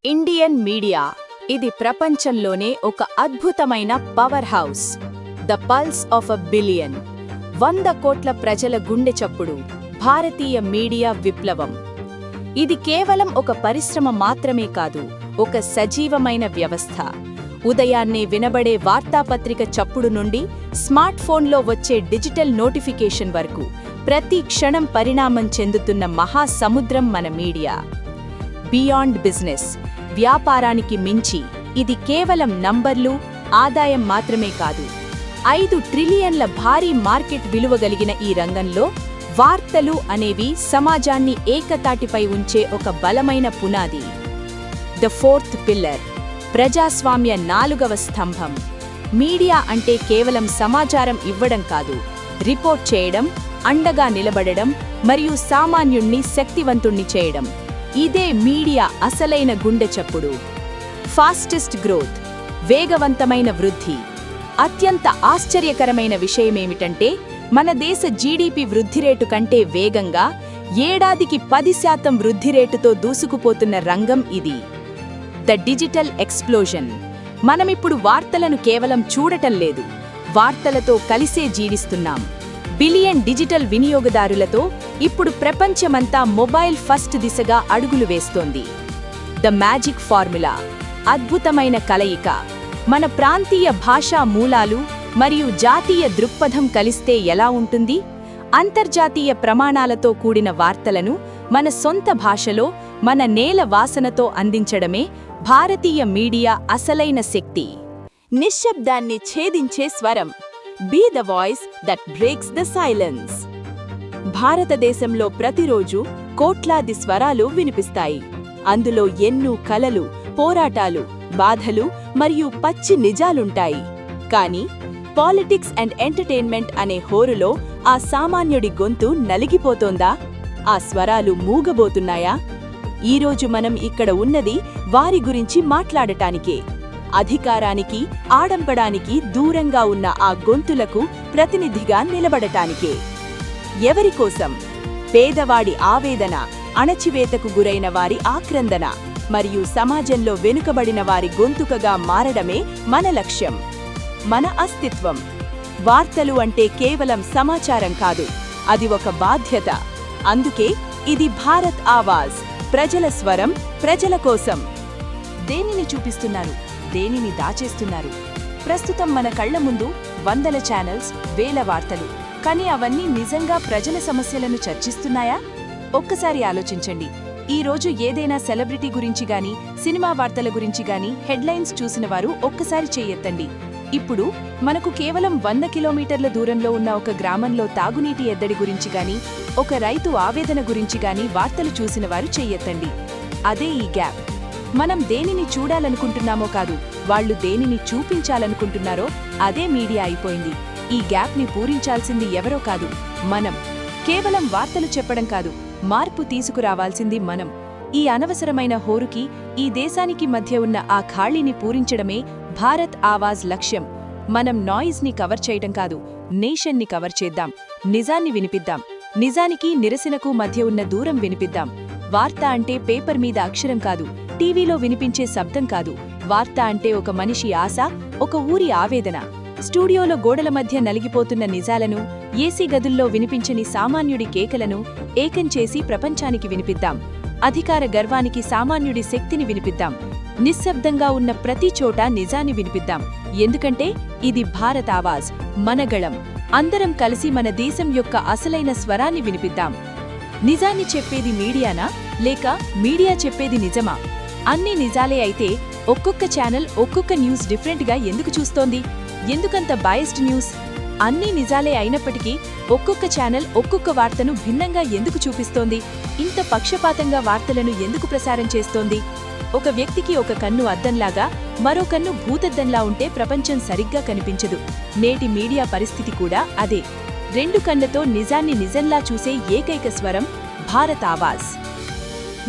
Indian media ఇది ప్రపంచంలోనే ఒక అద్భుతమైన power house. The pulse of a billion. 100 కోట్ల ప్రజల గుండె చప్పుడు. భారతీయ మీడియా విప్లవం. ఇది కేవలం ఒక పరిశ్రమ మాత్రమే కాదు, ఒక సజీవమైన వ్యవస్థ. ఉదయాన్నే వినబడే వార్తాపత్రిక చప్పుడు నుండి స్మార్ట్ ఫోన్లో వచ్చే డిజిటల్ నోటిఫికేషన్ వరకు ప్రతి క్షణం పరిణామం చెందుతున్న మహాసముద్రం మన మీడియా. బియాండ్ బిజినెస్, వ్యాపారానికి మించి ఇది కేవలం నంబర్లు, ఆదాయం మాత్రమే కాదు. 5 ట్రిలియన్ల భారీ మార్కెట్ విలువ కలిగిన ఈ రంగంలో వార్తలు అనేవి సమాజాన్ని ఏకతాటిపై ఉంచే ఒక బలమైన పునాది. ద ఫోర్త్ పిల్లర్, ప్రజాస్వామ్య 4వ స్తంభం. మీడియా అంటే కేవలం సమాచారం ఇవ్వడం కాదు, రిపోర్ట్ చేయడం, అండగా నిలబడడం మరియు సామాన్యుణ్ణి శక్తివంతుణ్ణి చేయడం. ఇదే మీడియా అసలైన గుండె చప్పుడు. ఫాస్టెస్ట్ గ్రోత్, వేగవంతమైన వృద్ధి. అత్యంత ఆశ్చర్యకరమైన విషయమేమిటంటే మన దేశ జీడీపీ వృద్ధి రేటు కంటే వేగంగా ఏడాదికి 10% వృద్ధి రేటుతో దూసుకుపోతున్న రంగం ఇది. The digital explosion. మనమిప్పుడు వార్తలను కేవలం చూడటం లేదు, వార్తలతో కలిసే జీవిస్తున్నాం. బిలియన్ డిజిటల్ వినియోగదారులతో ఇప్పుడు ప్రపంచమంతా మొబైల్ ఫస్ట్ దిశగా అడుగులు వేస్తోంది. ద మ్యాజిక్ ఫార్ములా, అద్భుతమైన కలయిక. మన ప్రాంతీయ భాషా మూలాలు మరియు జాతీయ దృక్పథం కలిస్తే ఎలా ఉంటుంది? అంతర్జాతీయ ప్రమాణాలతో కూడిన వార్తలను మన సొంత భాషలో, మన నేల వాసనతో అందించడమే భారతీయ మీడియా అసలైన శక్తి. నిశ్శబ్దాన్ని ఛేదించే స్వరం. Be the voice that breaks the silence. భారతదేశంలో ప్రతిరోజు కోట్లాది స్వరాలు వినిపిస్తాయి. అందులో ఎన్నో కలలు, పోరాటాలు, బాధలు మరియు పచ్చి నిజాలుంటాయి. కానీ పాలిటిక్స్ అండ్ ఎంటర్టైన్మెంట్ అనే హోరులో ఆ సామాన్యుడి గొంతు నలిగిపోతోందా? ఆ స్వరాలు మూగబోతున్నాయా? ఈరోజు మనం ఇక్కడ ఉన్నది వారి గురించి మాట్లాడటానికే. అధికారానికి, ఆడంబడానికి దూరంగా ఉన్న ఆ గొంతులకు ప్రతినిధిగా నిలబడటానికే. ఎవరికోసం? పేదవాడి ఆవేదన, అణచివేతకు గురైన వారి ఆక్రందన మరియు సమాజంలో వెనుకబడిన వారి గొంతుకగా మారడమే మన లక్ష్యం, మన అస్తిత్వం. వార్తలు అంటే కేవలం సమాచారం కాదు, అది ఒక బాధ్యత. అందుకే ఇది భారత్ ఆవాజ్, ప్రజల స్వరం, ప్రజల కోసం. దేనిని చూపిస్తున్నారు, దేనిని దాచేస్తున్నారు? ప్రస్తుతం మన కళ్ల ముందు వందల ఛానల్స్, వేల వార్తలు. కానీ అవన్నీ నిజంగా ప్రజల సమస్యలను చర్చిస్తున్నాయా? ఒక్కసారి ఆలోచించండి. ఈ రోజు ఏదైనా సెలబ్రిటీ గురించి గాని, సినిమా వార్తల గురించి గాని హెడ్లైన్స్ చూసిన వారు ఒక్కసారి చేయెత్తండి. ఇప్పుడు మనకు కేవలం 100 కిలోమీటర్ల దూరంలో ఉన్న ఒక గ్రామంలో తాగునీటి ఎద్దడి గురించి గాని, ఒక రైతు ఆవేదన గురించి గాని వార్తలు చూసిన వారు చెయ్యెత్తండి. అదే ఈ గ్యాప్. మనం దేనిని చూడాలనుకుంటున్నామో కాదు, వాళ్ళు దేనిని చూపించాలనుకుంటున్నారో అదే మీడియా అయిపోయింది. ఈ గ్యాప్ని పూరించాల్సింది ఎవరో కాదు, మనం. కేవలం వార్తలు చెప్పడం కాదు, మార్పు తీసుకురావాల్సింది మనం. ఈ అనవసరమైన హోరుకి, ఈ దేశానికి మధ్య ఉన్న ఆ ఖాళీని పూరించడమే భారత్ ఆవాజ్ లక్ష్యం. మనం నాయిజ్ని కవర్ చేయడం కాదు, నేషన్ని కవర్ చేద్దాం. నిజాన్ని వినిపిద్దాం. నిజానికి, నిరసనకు మధ్య ఉన్న దూరం వినిపిద్దాం. వార్త అంటే పేపర్ మీద అక్షరం కాదు, టీవీలో వినిపించే శబ్దం కాదు. వార్త అంటే ఒక మనిషి ఆశ, ఒక ఊరి ఆవేదన. స్టూడియోలో గోడల మధ్య నలిగిపోతున్న నిజాలను, ఏసీ గదుల్లో వినిపించని సామాన్యుడి కేకలను ఏకం చేసి ప్రపంచానికి వినిపిద్దాం. అధికార గర్వానికి సామాన్యుడి శక్తిని వినిపిద్దాం. నిశ్శబ్దంగా ఉన్న ప్రతి చోట నిజాన్ని వినిపిద్దాం. ఎందుకంటే ఇది భారత్ ఆవాజ్, మనగళం. అందరం కలిసి మన దేశం యొక్క అసలైన స్వరాన్ని వినిపిద్దాం. నిజాన్ని చెప్పేది మీడియానా, లేక మీడియా చెప్పేది నిజమా? అన్ని నిజాలే అయితే ఒక్కొక్క ఛానల్, ఒక్కొక్క న్యూస్ డిఫరెంట్గా ఎందుకు చూస్తోంది? ఎందుకంత బయాస్డ్ న్యూస్? అన్నీ నిజాలే అయినప్పటికీ ఒక్కొక్క ఛానల్ ఒక్కొక్క వార్తను భిన్నంగా ఎందుకు చూపిస్తోంది? ఇంత పక్షపాతంగా వార్తలను ఎందుకు ప్రసారం చేస్తోంది? ఒక వ్యక్తికి ఒక కన్ను అద్దంలాగా, మరో కన్ను భూతద్దంలా ఉంటే ప్రపంచం సరిగ్గా కనిపించదు. నేటి మీడియా పరిస్థితి కూడా అదే. 2 కళ్లతో నిజాన్ని నిజంలా చూసే ఏకైక స్వరం భారత్ ఆవాజ్.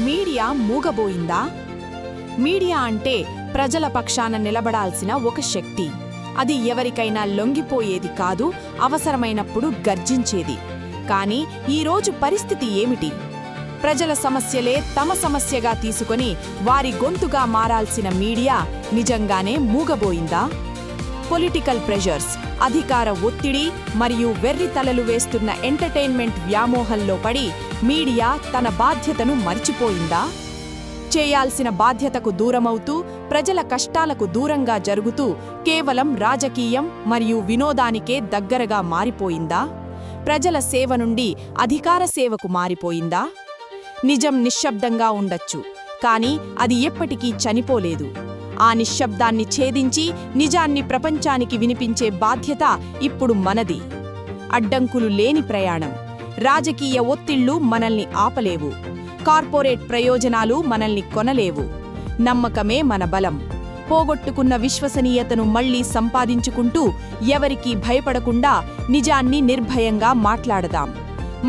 మీడియా మూగబోయిందా? మీడియా అంటే ప్రజల పక్షాన నిలబడాల్సిన ఒక శక్తి. అది ఎవరికైనా లొంగిపోయేది కాదు, అవసరమైనప్పుడు గర్జించేది. కానీ ఈరోజు పరిస్థితి ఏమిటి? ప్రజల సమస్యలే తమ సమస్యగా తీసుకొని వారి గొంతుగా మారాల్సిన మీడియా నిజంగానే మూగబోయిందా? పొలిటికల్ ప్రెషర్స్, అధికార ఒత్తిడి మరియు వెర్రితలలు వేస్తున్న ఎంటర్టైన్మెంట్ వ్యామోహంలో పడి మీడియా తన బాధ్యతను మర్చిపోయిందా? చేయాల్సిన బాధ్యతకు దూరమవుతూ, ప్రజల కష్టాలకు దూరంగా జరుగుతూ కేవలం రాజకీయం మరియు వినోదానికే దగ్గరగా మారిపోయిందా? ప్రజల సేవ నుండి అధికార సేవకు మారిపోయిందా? నిజం నిశ్శబ్దంగా ఉండొచ్చు, కానీ అది ఎప్పటికీ చనిపోలేదు. ఆ నిశ్శబ్దాన్ని ఛేదించి నిజాన్ని ప్రపంచానికి వినిపించే బాధ్యత ఇప్పుడు మనది. అడ్డంకులు లేని ప్రయాణం. రాజకీయ ఒత్తిళ్లు మనల్ని ఆపలేవు. కార్పొరేట్ ప్రయోజనాలు మనల్ని కొనలేవు. నమ్మకమే మన బలం. పోగొట్టుకున్న విశ్వసనీయతను మళ్లీ సంపాదించుకుంటూ ఎవరికీ భయపడకుండా నిజాన్ని నిర్భయంగా మాట్లాడదాం.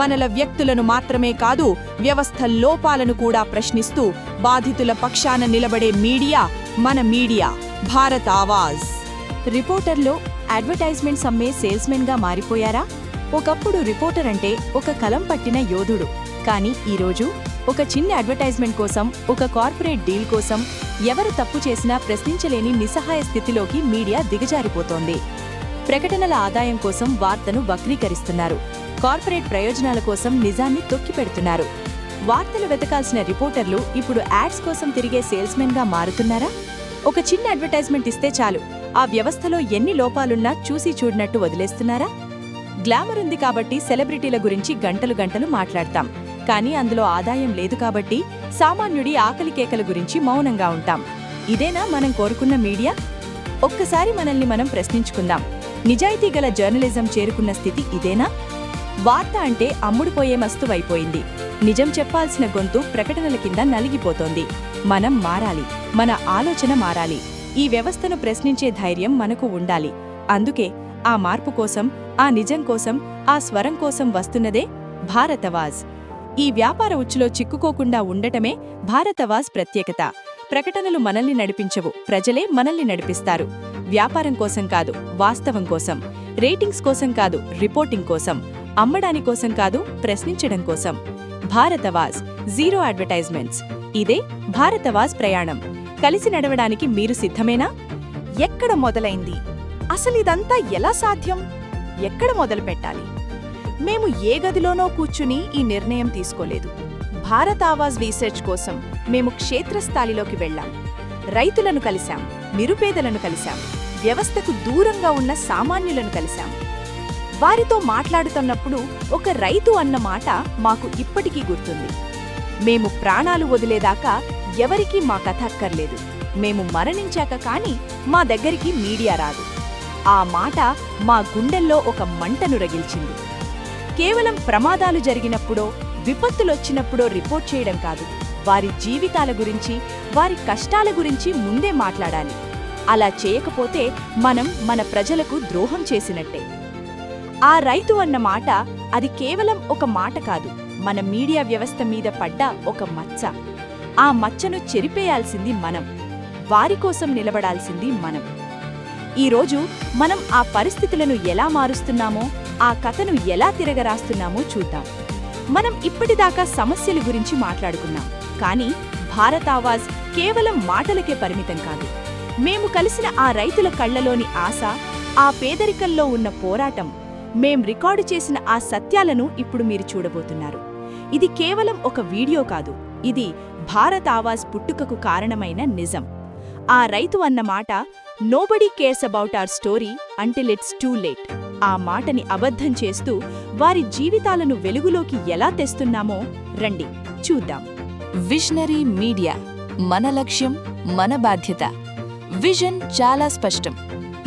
మనల వ్యక్తులను మాత్రమే కాదు, వ్యవస్థ లోపాలను కూడా ప్రశ్నిస్తూ బాధితుల పక్షాన నిలబడే మీడియా మన మీడియా, భారత్ ఆవాజ్. రిపోర్టర్లో అడ్వర్టైజ్మెంట్స్ అమ్మే సేల్స్మెన్గా మారిపోయారా? ఒకప్పుడు రిపోర్టర్ అంటే ఒక కలం పట్టిన యోధుడు. కానీ ఈరోజు ఒక చిన్న అడ్వర్టైజ్మెంట్ కోసం, ఒక కార్పొరేట్ డీల్ కోసం ఎవరు తప్పు చేసినా ప్రశ్నించలేని నిస్సహాయ స్థితిలోకి మీడియా దిగజారిపోతోంది. ప్రకటనల ఆదాయం కోసం వార్తను వక్రీకరిస్తున్నారు. కార్పొరేట్ ప్రయోజనాల కోసం నిజాన్ని తొక్కిపెడుతున్నారు. వార్తలు వెతకాల్సిన రిపోర్టర్లు ఇప్పుడు యాడ్స్ కోసం తిరిగే సేల్స్మెన్గా మారుతున్నారా? ఒక చిన్న అడ్వర్టైజ్మెంట్ ఇస్తే చాలు, ఆ వ్యవస్థలో ఎన్ని లోపాలున్నా చూసి చూడనట్టు వదిలేస్తున్నారా? గ్లామర్ ఉంది కాబట్టి సెలబ్రిటీల గురించి గంటలు గంటలు మాట్లాడతాం. కానీ అందులో ఆదాయం లేదు కాబట్టి సామాన్యుడి ఆకలి కేకల గురించి మౌనంగా ఉంటాం. ఇదేనా మనం కోరుకున్న మీడియా? ఒక్కసారి మనల్ని మనం ప్రశ్నించుకుందాం. నిజాయితీ గల జర్నలిజం చేరుకున్న స్థితి ఇదేనా? వార్త అంటే అమ్ముడుపోయే వస్తువైపోయింది. నిజం చెప్పాల్సిన గొంతు ప్రకటనల కింద నలిగిపోతోంది. మనం మారాలి. మన ఆలోచన మారాలి. ఈ వ్యవస్థను ప్రశ్నించే ధైర్యం మనకు ఉండాలి. అందుకే ఆ మార్పు కోసం, ఆ నిజం కోసం, ఆ స్వరం కోసం వస్తున్నదే భారతవాజ్. ఈ వ్యాపార ఉచ్చులో చిక్కుకోకుండా ఉండటమే భారతవాజ్ ప్రత్యేకత. ప్రకటనలు మనల్ని నడిపించవు, ప్రజలే మనల్ని నడిపిస్తారు. వ్యాపారం కోసం కాదు, వాస్తవం కోసం. రేటింగ్స్ కోసం కాదు, రిపోర్టింగ్ కోసం. అమ్మడానికోసం కాదు, ప్రశ్నించడం కోసం. భారతవాజ్, జీరో అడ్వర్టైజ్మెంట్స్. ఇదే భారతవాజ్ ప్రయాణం. కలిసి నడవడానికి మీరు సిద్ధమేనా? ఎక్కడ మొదలైంది? అసలిదంతా ఎలా సాధ్యం? ఎక్కడ మొదలు పెట్టాలి? మేము ఏ గదిలోనో కూర్చుని ఈ నిర్ణయం తీసుకోలేదు. భారత్ ఆవాజ్ రీసెర్చ్ కోసం మేము క్షేత్రస్థాయిలోకి వెళ్ళాం. రైతులను కలిశాం, నిరుపేదలను కలిశాం, వ్యవస్థకు దూరంగా ఉన్న సామాన్యులను కలిశాం. వారితో మాట్లాడుతున్నప్పుడు ఒక రైతు అన్న మాట మాకు ఇప్పటికీ గుర్తుంది. మేము ప్రాణాలు వదిలేదాకా ఎవరికీ మా కథ అక్కర్లేదు. మేము మరణించాక కానీ మా దగ్గరికి మీడియా రాదు. ఆ మాట మా గుండెల్లో ఒక మంటను రగిల్చింది. కేవలం ప్రమాదాలు జరిగినప్పుడో, విపత్తులొచ్చినప్పుడో రిపోర్ట్ చేయడం కాదు, వారి జీవితాల గురించి, వారి కష్టాల గురించి ముందే మాట్లాడాలి. అలా చేయకపోతే మనం మన ప్రజలకు ద్రోహం చేసినట్టే. ఆ రైతు అన్న మాట, అది కేవలం ఒక మాట కాదు, మన మీడియా వ్యవస్థ మీద పడ్డ ఒక మచ్చ. ఆ మచ్చను చెరిపేయాల్సింది మనం. వారి కోసం నిలబడాల్సింది మనం. ఈరోజు మనం ఆ పరిస్థితులను ఎలా మారుస్తున్నామో, ఆ కథను ఎలా తిరగరాస్తున్నామో చూద్దాం. మనం ఇప్పటిదాకా సమస్యల గురించి మాట్లాడుకున్నాం. కానీ భారత్ ఆవాజ్ కేవలం మాటలకే పరిమితం కాదు. మేము కలిసిన ఆ రైతుల కళ్లలోని ఆశ, ఆ పేదరికంలో ఉన్న పోరాటం, మేం రికార్డు చేసిన ఆ సత్యాలను ఇప్పుడు మీరు చూడబోతున్నారు. ఇది కేవలం ఒక వీడియో కాదు, ఇది భారత్ ఆవాజ్ పుట్టుకకు కారణమైన నిజం. ఆ రైతు అన్న మాట, nobody cares about our story until it's too late. ఆ మాటని అబద్ధం చేస్తూ వారి జీవితాలను వెలుగులోకి ఎలా తెస్తున్నామో రండి చూద్దాం. విజనరీ మీడియా, మన లక్ష్యం, మన బాధ్యత. విజన్ చాలా స్పష్టం.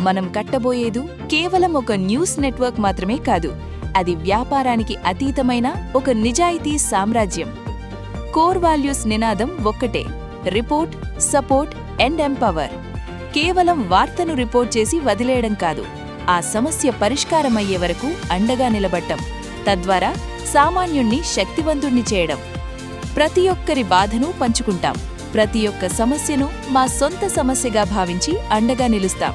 మనం కట్టబోయేదు కేవలం ఒక న్యూస్ నెట్వర్క్ మాత్రమే కాదు, అది వ్యాపారానికి అతీతమైన ఒక నిజాయితీ సామ్రాజ్యం. కోర్ వాల్యూస్ నినాదం ఒక్కటే: రిపోర్ట్, సపోర్ట్ అండ్ ఎంపవర్. కేవలం వార్తను రిపోర్ట్ చేసి వదిలేయడం కాదు, ఆ సమస్య పరిష్కారమయ్యే వరకు అండగా నిలబడటం, తద్వారా సామాన్యుణ్ణి శక్తివంతుణ్ణి చేయడం. ప్రతి ఒక్కరి బాధను పంచుకుంటాం, ప్రతి ఒక్క సమస్యను మా సొంత సమస్యగా భావించి అండగా నిలుస్తాం.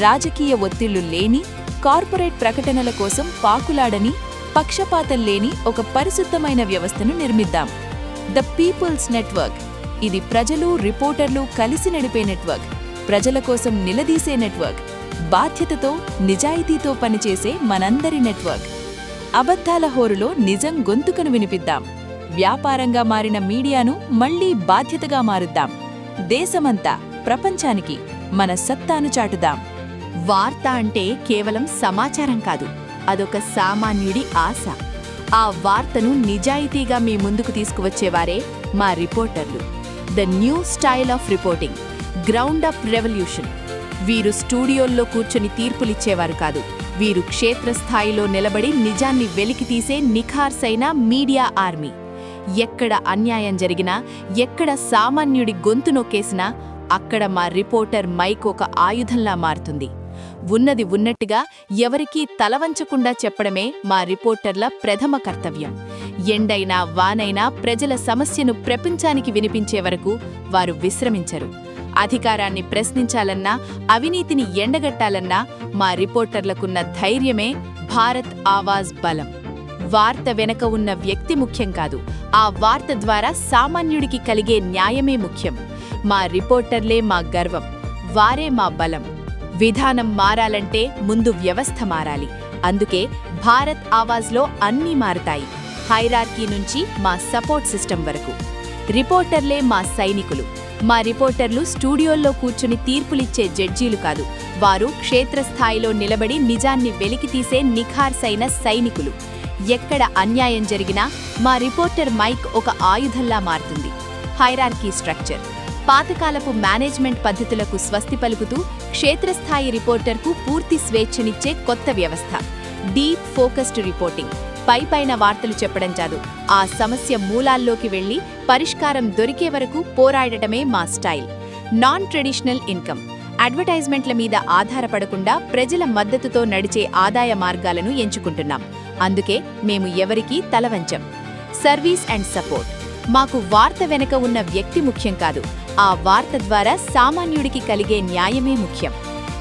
రాజకీయ ఒత్తిళ్లు లేని, కార్పొరేట్ ప్రకటనల కోసం పాకులాడని, పక్షపాతం లేని ఒక పరిశుద్ధమైన వ్యవస్థను నిర్మిద్దాం. The peoples network. ఇది ప్రజలు, రిపోర్టర్లు కలిసి నడిపే నెట్వర్క్. ప్రజల కోసం నిలదీసే నెట్వర్క్. బాధ్యతతో, నిజాయితీతో పనిచేసే మనందరి నెట్వర్క్. అబద్ధాల హోరులో నిజం గొంతుకను వినిపిద్దాం. వ్యాపారంగా మారిన మీడియాను మళ్లీ బాధ్యతగా మారుద్దాం. దేశమంతా, ప్రపంచానికి మన సత్తాను చాటుదాం. వార్త అంటే కేవలం సమాచారం కాదు, అదొక సామాన్యుడి ఆశ. ఆ వార్తను నిజాయితీగా మీ ముందుకు తీసుకువచ్చేవారే మా రిపోర్టర్లు. The new style of reporting, ground up revolution. వీరు స్టూడియోల్లో కూర్చొని తీర్పులిచ్చేవారు కాదు, వీరు క్షేత్రస్థాయిలో నిలబడి నిజాన్ని వెలికితీసే నిఖార్సైన మీడియా ఆర్మీ. ఎక్కడ అన్యాయం జరిగినా, ఎక్కడ సామాన్యుడి గొంతు నొక్కేసినా అక్కడ మా రిపోర్టర్ మైక్ ఒక ఆయుధంలా మారుతుంది. ఉన్నది ఉన్నట్టుగా ఎవరికీ తలవంచకుండా చెప్పడమే మా రిపోర్టర్ల ప్రథమ కర్తవ్యం. ఎండైనా వానైనా ప్రజల సమస్యను ప్రపంచానికి వినిపించే వరకు వారు విశ్రమించరు. అధికారాన్ని ప్రశ్నించాలన్నా, అవినీతిని ఎండగట్టాలన్నా మా రిపోర్టర్లకున్న ధైర్యమే భారత్ ఆవాజ్ బలం. వార్త వెనక ఉన్న వ్యక్తి ముఖ్యం కాదు, ఆ వార్త ద్వారా సామాన్యుడికి కలిగే న్యాయమే ముఖ్యం. మా రిపోర్టర్లే మా గర్వం, వారే మా బలం. విధానం మారాలంటే ముందు వ్యవస్థ మారాలి. అందుకే భారత్ ఆవాజ్లో అన్నీ మారుతాయి. హైరార్కీ నుంచి మా సపోర్ట్ సిస్టమ్ వరకు. రిపోర్టర్లే మా సైనికులు. మా రిపోర్టర్లు స్టూడియోల్లో కూర్చుని తీర్పులిచ్చే జడ్జీలు కాదు, వారు క్షేత్రస్థాయిలో నిలబడి నిజాన్ని వెలికితీసే నిఖార్సైన సైనికులు. ఎక్కడ అన్యాయం జరిగినా మా రిపోర్టర్ మైక్ ఒక ఆయుధంలా మారుతుంది. Hierarchy structure. పాతకాలపు మేనేజ్మెంట్ పద్ధతులకు స్వస్తి పలుకుతూ క్షేత్రస్థాయి రిపోర్టర్కు పూర్తి స్వేచ్ఛనిచ్చే కొత్త వ్యవస్థ. Deep focused reporting. పైపైన వార్తలు చెప్పడం కాదు, ఆ సమస్య మూలాల్లోకి వెళ్లి పరిష్కారం దొరికే వరకు పోరాడటమే మా స్టైల్. Non traditional income. అడ్వర్టైజ్మెంట్ల మీద ఆధారపడకుండా ప్రజల మద్దతుతో నడిచే ఆదాయ మార్గాలను ఎంచుకుంటున్నాం. అందుకే మేము ఎవరికీ తలవంచం. Service and support. మాకు వార్త వెనక ఉన్న వ్యక్తి ముఖ్యం కాదు, ఆ వార్త ద్వారా సామాన్యుడికి కలిగే న్యాయమే ముఖ్యం.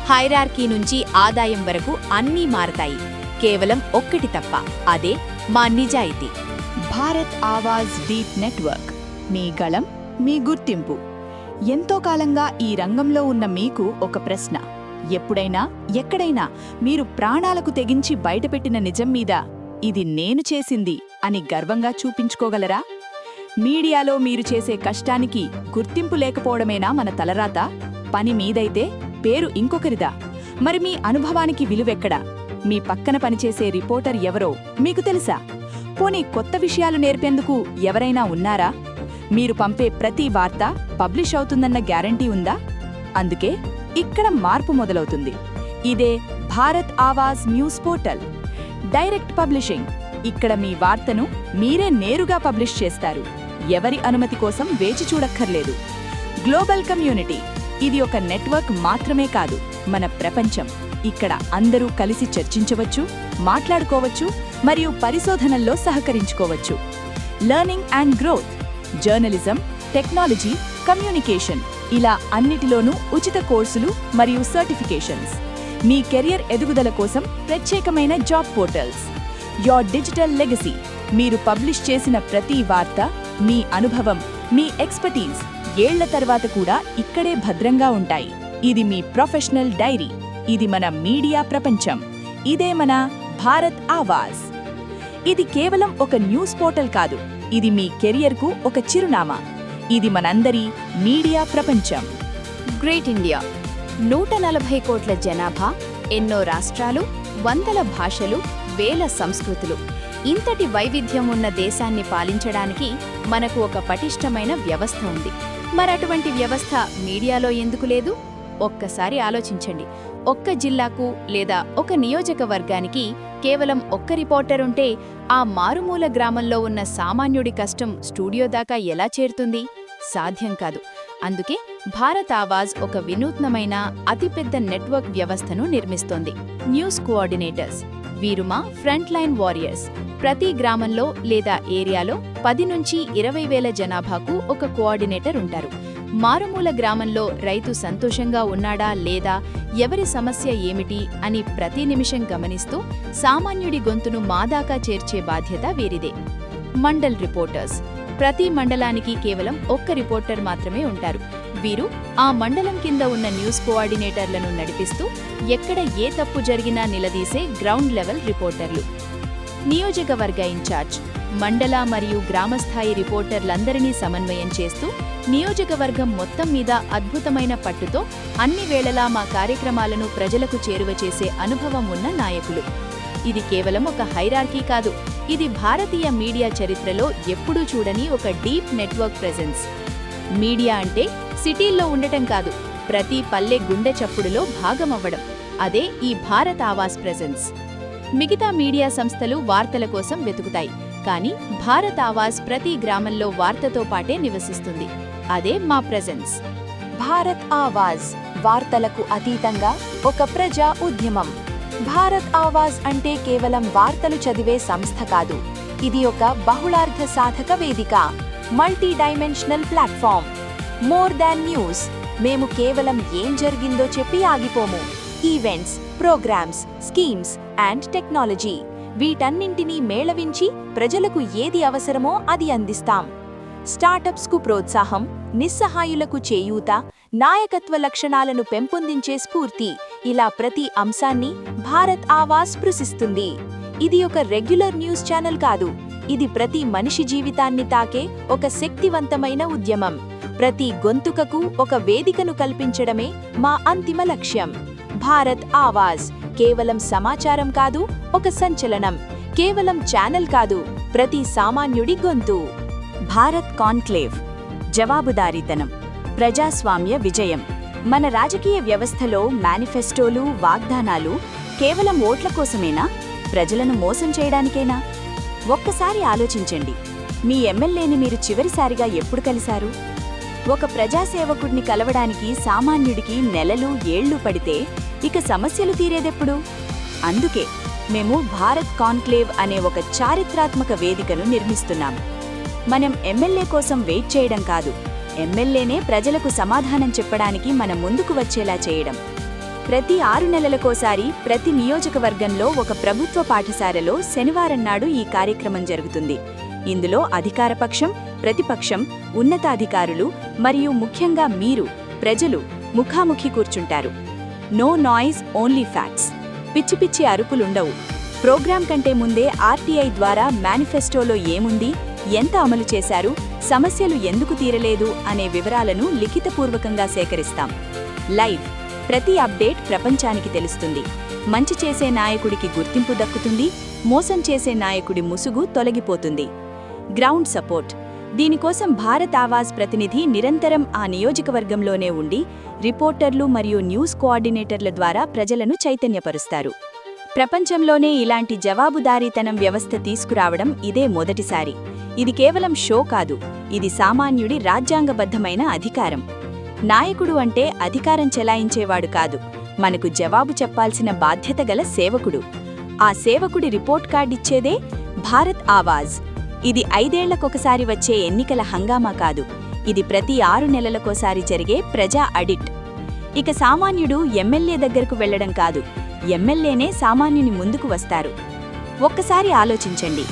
హైరార్కీ నుంచి ఆదాయం వరకు అన్నీ మారతాయి, కేవలం ఒక్కటి తప్ప, అదే మా నిజాయితీ. Bharat Awaaz deep network. మీ గళం, మీ గుర్తింపు. ఎంతో కాలంగా ఈ రంగంలో ఉన్న మీకు ఒక ప్రశ్న. ఎప్పుడైనా, ఎక్కడైనా మీరు ప్రాణాలకు తెగించి బయటపెట్టిన నిజం మీద ఇది నేను చేసింది అని గర్వంగా చూపించుకోగలరా? మీడియాలో మీరు చేసే కష్టానికి గుర్తింపు లేకపోవడమేనా మన తలరాత? పని మీదైతే పేరు ఇంకొకరిదా? మరి మీ అనుభవానికి విలువెక్కడా? మీ పక్కన పనిచేసే రిపోర్టర్ ఎవరో మీకు తెలుసా? పోనీ కొత్త విషయాలు నేర్పేందుకు ఎవరైనా ఉన్నారా? మీరు పంపే ప్రతి వార్త పబ్లిష్ అవుతుందన్న గ్యారంటీ ఉందా? అందుకే ఇక్కడ మార్పు మొదలవుతుంది. ఇదే Bharat Awaaz news portal. Direct publishing. ఇక్కడ మీ వార్తను మీరే నేరుగా పబ్లిష్ చేస్తారు. ఎవరి అనుమతి కోసం వేచి చూడక్కర్లేదు. Global community. ఇది ఒక నెట్వర్క్ మాత్రమే కాదు, మన ప్రపంచం. ఇక్కడ అందరూ కలిసి చర్చించవచ్చు, మాట్లాడుకోవచ్చు మరియు పరిశోధనల్లో సహకరించుకోవచ్చు. Learning and growth. Journalism, technology, communication ఇలా అన్నిటిలోనూ ఉచిత కోర్సులు మరియు సర్టిఫికేషన్స్. మీ కెరియర్ ఎదుగుదల కోసం ప్రత్యేకమైన job portals. Your digital legacy. మీరు పబ్లిష్ చేసిన ప్రతి వార్త, మీ అనుభవం, మీ ఎక్స్పర్టీస్ ఏళ్ల తర్వాత కూడా ఇక్కడే భద్రంగా ఉంటాయి. ఇది మీ ప్రొఫెషనల్ డైరీ. ఇది మన మీడియా ప్రపంచం. ఇదే మన భారత్ ఆవాజ్. ఇది కేవలం ఒక న్యూస్ పోర్టల్ కాదు, ఇది మీ కెరియర్కు ఒక చిరునామా. ఇది మనందరి మీడియా ప్రపంచం. Great India. 140 కోట్ల జనాభా, ఎన్నో రాష్ట్రాలు, వందల భాషలు, వేల సంస్కృతులు. ఇంతటి వైవిధ్యం ఉన్న దేశాన్ని పాలించడానికి మనకు ఒక పటిష్టమైన వ్యవస్థ ఉంది. మరటువంటి వ్యవస్థ మీడియాలో ఎందుకు లేదు? ఒక్కసారి ఆలోచించండి. ఒక్క జిల్లాకు లేదా ఒక నియోజకవర్గానికి కేవలం ఒక్క రిపోర్టర్ ఉంటే ఆ మారుమూల గ్రామంలో ఉన్న సామాన్యుడి కష్టం స్టూడియో దాకా ఎలా చేరుతుంది? సాధ్యం కాదు. అందుకే భారత్ ఆవాజ్ ఒక వినూత్నమైన అతిపెద్ద నెట్వర్క్ వ్యవస్థను నిర్మిస్తోంది. News coordinators. వీరు మా ఫ్రంట్ లైన్ వారియర్స్. ప్రతి గ్రామంలో లేదా ఏరియాలో 10 నుంచి 20 వేల జనాభాకు ఒక కోఆర్డినేటర్ ఉంటారు. మారుమూల గ్రామంలో రైతు సంతోషంగా ఉన్నాడా లేదా, ఎవరి సమస్య ఏమిటి అని ప్రతి నిమిషం గమనిస్తూ సామాన్యుడి గొంతును మాదాకా చేర్చే బాధ్యత వీరిదే. మండల్ రిపోర్టర్స్. ప్రతి మండలానికి కేవలం ఒక్క రిపోర్టర్ మాత్రమే ఉంటారు. వీరు ఆ మండలం కింద ఉన్న న్యూస్ కోఆర్డినేటర్లను నడిపిస్తూ ఎక్కడ ఏ తప్పు జరిగినా నిలదీసే గ్రౌండ్ లెవెల్ రిపోర్టర్లు. నియోజకవర్గ ఇన్ఛార్జ్ మండల మరియు గ్రామస్థాయి రిపోర్టర్లందరినీ సమన్వయం చేస్తూ నియోజకవర్గం మొత్తం మీద అద్భుతమైన పట్టుతో అన్ని వేళలా మా కార్యక్రమాలను ప్రజలకు చేరువ చేసే అనుభవం ఉన్న నాయకులు. ఇది కేవలం ఒక హైరార్కీ కాదు, ఇది భారతీయ మీడియా చరిత్రలో ఎప్పుడూ చూడని ఒక డీప్ నెట్వర్క్ ప్రెజెన్స్. మీడియా అంటే సిటీల్లో ఉండటం కాదు, ప్రతి పల్లె గుండె చప్పుడులో భాగమవ్వడం. అదే ఈ భారత్ ఆవాస్ ప్రెజెన్స్. మిగతా మీడియా సంస్థలు వార్తల కోసం వెతుకుతాయి, కానీ భారత్ ఆవాస్ ప్రతి గ్రామంలో వార్తతో పాటే నివసిస్తుంది. అదే మా ప్రెజెన్స్. భారత్ ఆవాజ్ వార్తలకు అతీతంగా ఒక ప్రజా ఉద్యమం. భారత్ ఆవాజ్ అంటే కేవలం వార్తలు చదివే సంస్థ కాదు, ఇది ఒక బహుళార్థ సాధక వేదిక, multi dimensional platform. More than news. మేము కేవలం ఏం జరిగిందో చెప్పి ఆగిపోము. Events, programs, schemes and technology వీటన్నింటినీ మేళవించి ప్రజలకు ఏది అవసరమో అది అందిస్తాం. స్టార్టప్స్కు ప్రోత్సాహం, నిస్సహాయులకు చేయూత, నాయకత్వ లక్షణాలను పెంపొందించే స్ఫూర్తి, ఇలా ప్రతి అంశాన్ని భారత్ ఆవాస్ స్పృశిస్తుంది. ఇది ఒక రెగ్యులర్ న్యూస్ ఛానల్ కాదు, ఇది ప్రతి మనిషి జీవితాన్ని తాకే ఒక శక్తివంతమైన ఉద్యమం. ప్రతి గొంతుకకు ఒక వేదికను కల్పించడమే మా అంతిమ లక్ష్యం. భారత్ ఆవాజ్ కేవలం సమాచారం కాదు, ఒక సంచలనం. కేవలం ఛానల్ కాదు, ప్రతి సామాన్యుడి గొంతు. భారత్ కాన్క్లేవ్ జవాబుదారీతనం, ప్రజాస్వామ్య విజయం. మన రాజకీయ వ్యవస్థలో మేనిఫెస్టోలు, వాగ్దానాలు కేవలం ఓట్ల కోసమేనా? ప్రజలను మోసం చేయడానికేనా? ఒక్కసారి ఆలోచించండి, మీ ఎమ్మెల్యేని మీరు చివరిసారిగా ఎప్పుడు కలిశారు? ఒక ప్రజాసేవకుడిని కలవడానికి సామాన్యుడికి నెలలు, ఏళ్లు పడితే ఇక సమస్యలు తీరేదెప్పుడు? అందుకే మేము భారత్ కాన్క్లేవ్ అనే ఒక చారిత్రాత్మక వేదికను నిర్మిస్తున్నాం. మనం ఎమ్మెల్యే కోసం వెయిట్ చేయడం కాదు, ఎమ్మెల్యేనే ప్రజలకు సమాధానం చెప్పడానికి మన ముందుకు వచ్చేలా చేయడం. ప్రతి 6 నెలలకోసారి ప్రతి నియోజకవర్గంలో ఒక ప్రభుత్వ పాఠశాలలో శనివారం నాడు ఈ కార్యక్రమం జరుగుతుంది. ఇందులో అధికారపక్షం, ప్రతిపక్షం, ఉన్నతాధికారులు మరియు ముఖ్యంగా మీరు, ప్రజలు ముఖాముఖి కూర్చుంటారు. No noise, only facts. పిచ్చి పిచ్చి అరుపులుండవు. ప్రోగ్రాం కంటే ముందే ఆర్టీఐ ద్వారా మేనిఫెస్టోలో ఏముంది, ఎంత అమలు చేశారు, సమస్యలు ఎందుకు తీరలేదు అనే వివరాలను లిఖితపూర్వకంగా సేకరిస్తాం. లైవ్ ప్రతి అప్డేట్ ప్రపంచానికి తెలుస్తుంది. మంచి చేసే నాయకుడికి గుర్తింపు దక్కుతుంది, మోసం చేసే నాయకుడి ముసుగు తొలగిపోతుంది. Ground support. దీనికోసం భారత్ ఆవాజ్ ప్రతినిధి నిరంతరం ఆ నియోజకవర్గంలోనే ఉండి రిపోర్టర్లు మరియు న్యూస్ కోఆర్డినేటర్ల ద్వారా ప్రజలను చైతన్యపరుస్తారు. ప్రపంచంలోనే ఇలాంటి జవాబుదారీతనం వ్యవస్థ తీసుకురావడం ఇదే మొదటిసారి. ఇది కేవలం షో కాదు, ఇది సామాన్యుడి రాజ్యాంగబద్ధమైన అధికారం. నాయకుడు అంటే అధికారం చెలాయించేవాడు కాదు, మనకు జవాబు చెప్పాల్సిన బాధ్యత గల సేవకుడు. ఆ సేవకుడి రిపోర్ట్ కార్డిచ్చేదే భారత్ ఆవాజ్. ఇది 5 ఏళ్లకొకసారి వచ్చే ఎన్నికల హంగామా కాదు, ఇది ప్రతి 6 నెలలకోసారి జరిగే ప్రజా ఆడిట్. ఇక సామాన్యుడు ఎమ్మెల్యే దగ్గరకు వెళ్లడం కాదు, ఎమ్మెల్యేనే సామాన్యుని ముందుకు వస్తారు. ఒక్కసారి ఆలోచించండి,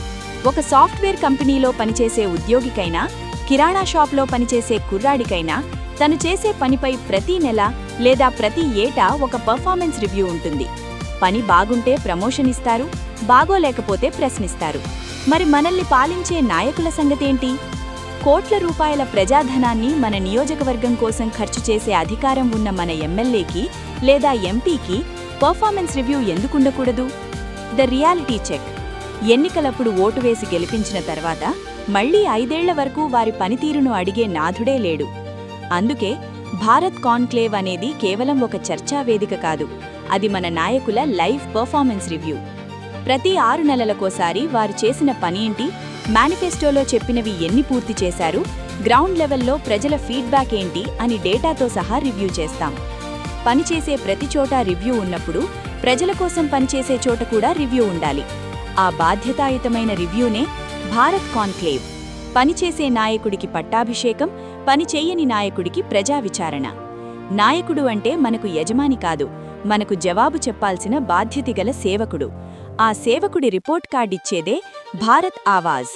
ఒక సాఫ్ట్వేర్ కంపెనీలో పనిచేసే ఉద్యోగికైనా, కిరాణా షాప్లో పనిచేసే కుర్రాడికైనా తను చేసే పనిపై ప్రతి నెల లేదా ప్రతి ఏటా ఒక పర్ఫార్మెన్స్ రివ్యూ ఉంటుంది. పని బాగుంటే ప్రమోషన్ ఇస్తారు, బాగోలేకపోతే ప్రశ్నిస్తారు. మరి మనల్ని పాలించే నాయకుల సంగతేంటి? కోట్ల రూపాయల ప్రజాధనాన్ని మన నియోజకవర్గం కోసం ఖర్చు చేసే అధికారం ఉన్న మన ఎమ్మెల్యేకి లేదా ఎంపీకి పర్ఫార్మెన్స్ రివ్యూ ఎందుకుండకూడదు? The reality check. ఎన్నికలప్పుడు ఓటు వేసి గెలిపించిన తర్వాత మళ్లీ 5 ఏళ్ల వరకు వారి పనితీరును అడిగే నాథుడే లేడు. అందుకే భారత్ కాన్క్లేవ్ అనేది కేవలం ఒక చర్చా వేదిక కాదు, అది మన నాయకుల లైవ్ పర్ఫార్మెన్స్ రివ్యూ. ప్రతి 6 నెలలకోసారి వారు చేసిన పనేంటి, మేనిఫెస్టోలో చెప్పినవి ఎన్ని పూర్తి చేశారు, గ్రౌండ్ లెవెల్లో ప్రజల ఫీడ్బ్యాక్ ఏంటి అని డేటాతో సహా రివ్యూ చేస్తాం. పనిచేసే ప్రతి చోట రివ్యూ ఉన్నప్పుడు ప్రజల కోసం పనిచేసే చోట కూడా రివ్యూ ఉండాలి. ఆ బాధ్యతాయుతమైన రివ్యూనే భారత్ కాన్క్లేవ్. పనిచేసే నాయకుడికి పట్టాభిషేకం, పనిచేయని నాయకుడికి ప్రజా విచారణ. నాయకుడు అంటే మనకు యజమాని కాదు, మనకు జవాబు చెప్పాల్సిన బాధ్యతగల సేవకుడు. ఆ సేవకుడి రిపోర్ట్ కార్డిచ్చేదే భారత్ ఆవాజ్.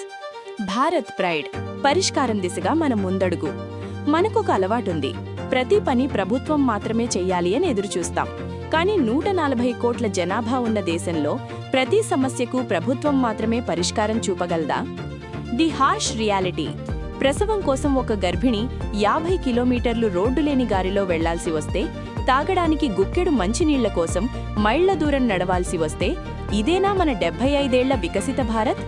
భారత్ ప్రైడ్. పరిష్కారం దిశగా మన ముందడుగు. మనకొక అలవాటుంది, ప్రతి పని ప్రభుత్వం మాత్రమే చెయ్యాలి అని ఎదురుచూస్తాం. కానీ 140 కోట్ల జనాభా ఉన్న దేశంలో ప్రతి సమస్యకు ప్రభుత్వం మాత్రమే పరిష్కారం చూపగలదా? The harsh reality. ప్రసవం కోసం ఒక గర్భిణి 50 కిలోమీటర్లు రోడ్డు లేని గారిలో వెళ్లాల్సి వస్తే, తాగడానికి గుక్కెడు మంచినీళ్ల కోసం మైళ్ల దూరం నడవాల్సి వస్తే, ఇదేనా మన 75 ఏళ్ల వికసిత భారత్?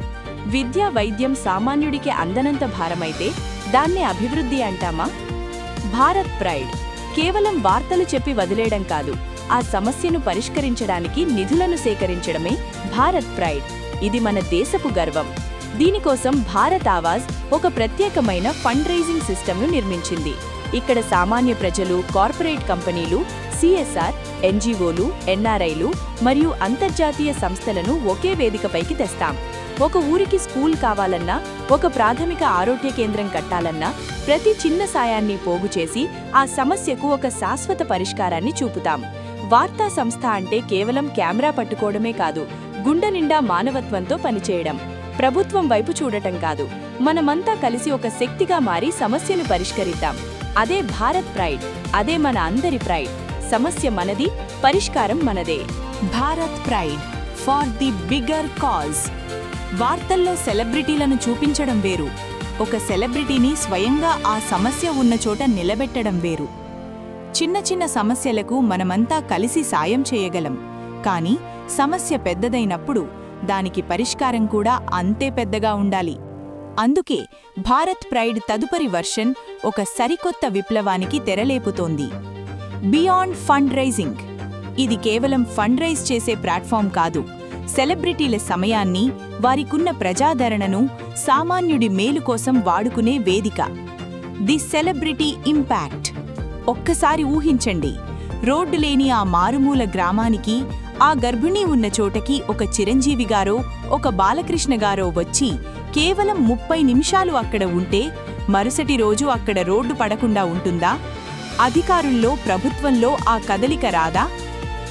విద్య, వైద్యం సామాన్యుడికి అందనంత భారమైతే దాన్నే అభివృద్ధి అంటామా? భారత్ ప్రైడ్ కేవలం వార్తలు చెప్పి వదిలేయడం కాదు, ఆ సమస్యను పరిష్కరించడానికి నిధులను సేకరించడమే భారత్ ప్రైడ్. ఇది మన దేశపు గర్వం. దీనికోసం భారత్ ఆవాజ్ ఒక ప్రత్యేకమైన ఫండ్ రైజింగ్ సిస్టమ్ను నిర్మించింది. ఇక్కడ సామాన్య ప్రజలు, కార్పొరేట్ కంపెనీలు, సిఎస్ఆర్, ఎన్జీఓలు, ఎన్ఆర్ఐలు మరియు అంతర్జాతీయ సంస్థలను ఒకే వేదికపైకి తెస్తాం. ఒక ఊరికి స్కూల్ కావాలన్నా, ఒక ప్రాథమిక ఆరోగ్య కేంద్రం కట్టాలన్నా ప్రతి చిన్న సాయాన్ని పోగు చేసి ఆ సమస్యకు ఒక శాశ్వత పరిష్కారాన్ని చూపుతాం. వార్తా సంస్థ అంటే కేవలం కెమెరా పట్టుకోవడమే కాదు, గుండె నిండా మానవత్వంతో పనిచేయడం. ప్రభుత్వం వైపు చూడటం కాదు, మనమంతా కలిసి ఒక శక్తిగా మారి సమస్యను పరిష్కరిద్దాం. అదే భారత్ ప్రైడ్, అదే మన అందరి ప్రైడ్. సమస్య మనది, పరిష్కారం మనదే. Bharat pride for the bigger cause. వార్తల్లో సెలబ్రిటీలను చూపించడం వేరు, ఒక సెలబ్రిటీని స్వయంగా ఆ సమస్య ఉన్న చోట నిలబెట్టడం వేరు. చిన్న చిన్న సమస్యలకు మనమంతా కలిసి సాయం చేయగలం, కానీ సమస్య పెద్దదైనప్పుడు దానికి పరిష్కారం కూడా అంతే పెద్దగా ఉండాలి. అందుకే భారత్ ప్రైడ్ తదుపరి వర్షన్ ఒక సరికొత్త విప్లవానికి తెరలేపుతోంది. Beyond fund raising. ఇది కేవలం ఫండ్ రైజ్ చేసే ప్లాట్ఫామ్ కాదు, సెలబ్రిటీల సమయాన్ని, వారికున్న ప్రజాదరణను సామాన్యుడి మేలు కోసం వాడుకునే వేదిక. The celebrity impact. ఒక్కసారి ఊహించండి, రోడ్డు లేని ఆ మారుమూల గ్రామానికి, ఆ గర్భిణీ ఉన్న చోటకి ఒక చిరంజీవి గారో, ఒక బాలకృష్ణ గారో వచ్చి కేవలం 30 నిమిషాలు అక్కడ ఉంటే మరుసటి రోజు అక్కడ రోడ్డు పడకుండా ఉంటుందా? అధికారుల్లో, ప్రభుత్వంలో ఆ కదలిక రాదా?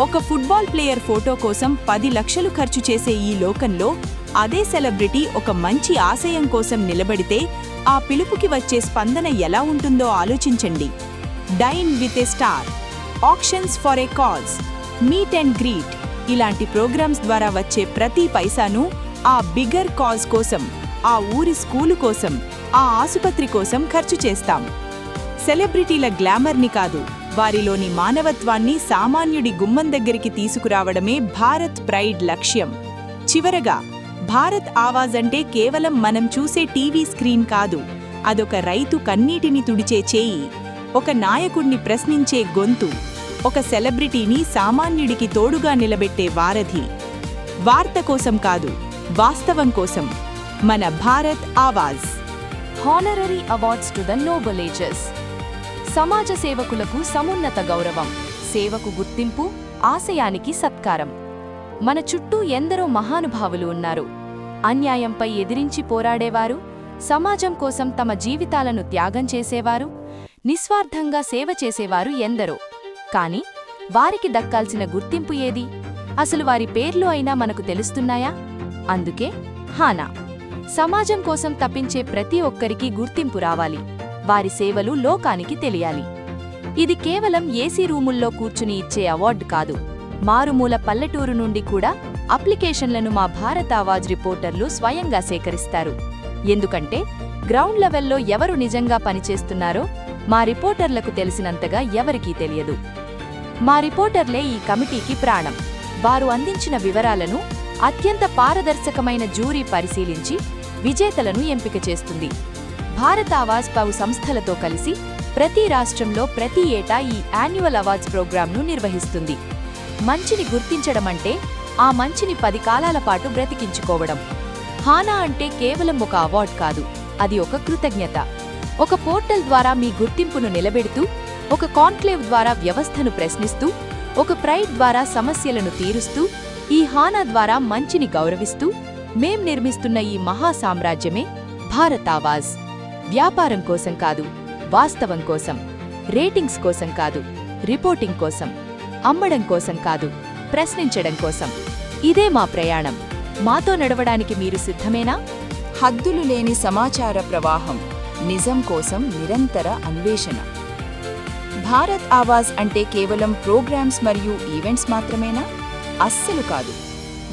ఒక ఫుట్బాల్ ప్లేయర్ ఫోటో కోసం 10 లక్షలు ఖర్చు చేసే ఈ లోకంలో అదే సెలబ్రిటీ ఒక మంచి ఆశయం కోసం నిలబడితే ఆ పిలుపుకి వచ్చే స్పందన ఎలా ఉంటుందో ఆలోచించండి. Dyne with a star, actions for a cause, meet and greet ఇలాంటి ప్రోగ్రామ్స్ ద్వారా వచ్చే ప్రతి పైసాను ఆ బిగ్గర్ కాజ్ కోసం, ఆ ఊరి స్కూలు కోసం, ఆ ఆసుపత్రి కోసం ఖర్చు చేస్తాం. సెలబ్రిటీల గ్లామర్ని కాదు, వారిలోని మానవత్వాన్ని సామాన్యుడి గుమ్మం దగ్గరికి తీసుకురావడమే భారత్ ప్రైడ్ లక్ష్యం. చివరగా, భారత్ ఆవాజ్ అంటే కేవలం మనం చూసే టీవీ స్క్రీన్ కాదు, అదొక రైతు కన్నీటిని తుడిచే చేయి, ఒక నాయకుణ్ణి ప్రశ్నించే గొంతు, ఒక సెలబ్రిటీని సామాన్యుడికి తోడుగా నిలబెట్టే వారధి. వార్త కోసం కాదు, వాస్తవం కోసం. మన Bharat Awaaz. Honorary awards to the noble ages. సమాజ సేవకులకు సమున్నత గౌరవం, సేవకు గుర్తింపు, ఆశయానికి సత్కారం. మన చుట్టూ ఎందరో మహానుభావులు ఉన్నారు. అన్యాయంపై ఎదిరించి పోరాడేవారు, సమాజం కోసం తమ జీవితాలను త్యాగం చేసేవారు, నిస్వార్థంగా సేవ చేసేవారు ఎందరో. కాని వారికి దక్కాల్సిన గుర్తింపు ఏది? అసలు వారి పేర్లు అయినా మనకు తెలుస్తున్నాయా? అందుకే హానా. సమాజం కోసం తప్పించే ప్రతి ఒక్కరికి గుర్తింపు రావాలి, వారి సేవలు లోకానికి తెలియాలి. ఇది కేవలం ఏసీ రూముల్లో కూర్చుని ఇచ్చే అవార్డు కాదు, మారుమూల పల్లెటూరు నుండి కూడా అప్లికేషన్లను మా భారత్ ఆవాజ్ రిపోర్టర్లు స్వయంగా సేకరిస్తారు. ఎందుకంటే గ్రౌండ్ లెవెల్లో ఎవరు నిజంగా పనిచేస్తున్నారో మా రిపోర్టర్లకు తెలిసినంతగా ఎవరికీ తెలియదు. మా రిపోర్టర్లే ఈ కమిటీకి ప్రాణం. వారు అందించిన వివరాలను అత్యంత పారదర్శకమైన జ్యూరీ పరిశీలించి విజేతలను ఎంపిక చేస్తుంది. భారత్ ఆవాజ్ పలు సంస్థలతో కలిసి ప్రతి రాష్ట్రంలో ప్రతి ఏటా ఈ యాన్యువల్ అవార్డ్స్ ప్రోగ్రాంను నిర్వహిస్తుంది. మంచిని గుర్తించడమంటే ఆ మంచిని 10 కాలాల పాటు బ్రతికించుకోవడం. హానా అంటే కేవలం ఒక అవార్డ్ కాదు, అది ఒక కృతజ్ఞత. ఒక పోర్టల్ ద్వారా మీ గుర్తింపును నిలబెడుతూ, ఒక కాన్క్లేవ్ ద్వారా వ్యవస్థను ప్రశ్నిస్తూ, ఒక ప్రైడ్ ద్వారా సమస్యలను తీరుస్తూ, ఈ హానా ద్వారా మంచిని గౌరవిస్తూ మేం నిర్మిస్తున్న ఈ మహా సామ్రాజ్యమే భారత్ ఆవాజ్. వ్యాపారం కోసం కాదు, వాస్తవం కోసం. రేటింగ్స్ కోసం కాదు, రిపోర్టింగ్ కోసం. అమ్మడం కోసం కాదు, ప్రశ్నించడం కోసం. ఇదే మా ప్రయాణం. మాతో నడవడానికి మీరు సిద్ధమేనా? హద్దులు లేని సమాచార ప్రవాహం. నిజం కోసం నిరంతర అన్వేషణ. భారత్ ఆవాజ్ అంటే కేవలం ప్రోగ్రామ్స్ మరియు ఈవెంట్స్ మాత్రమేనా? అస్సలు కాదు.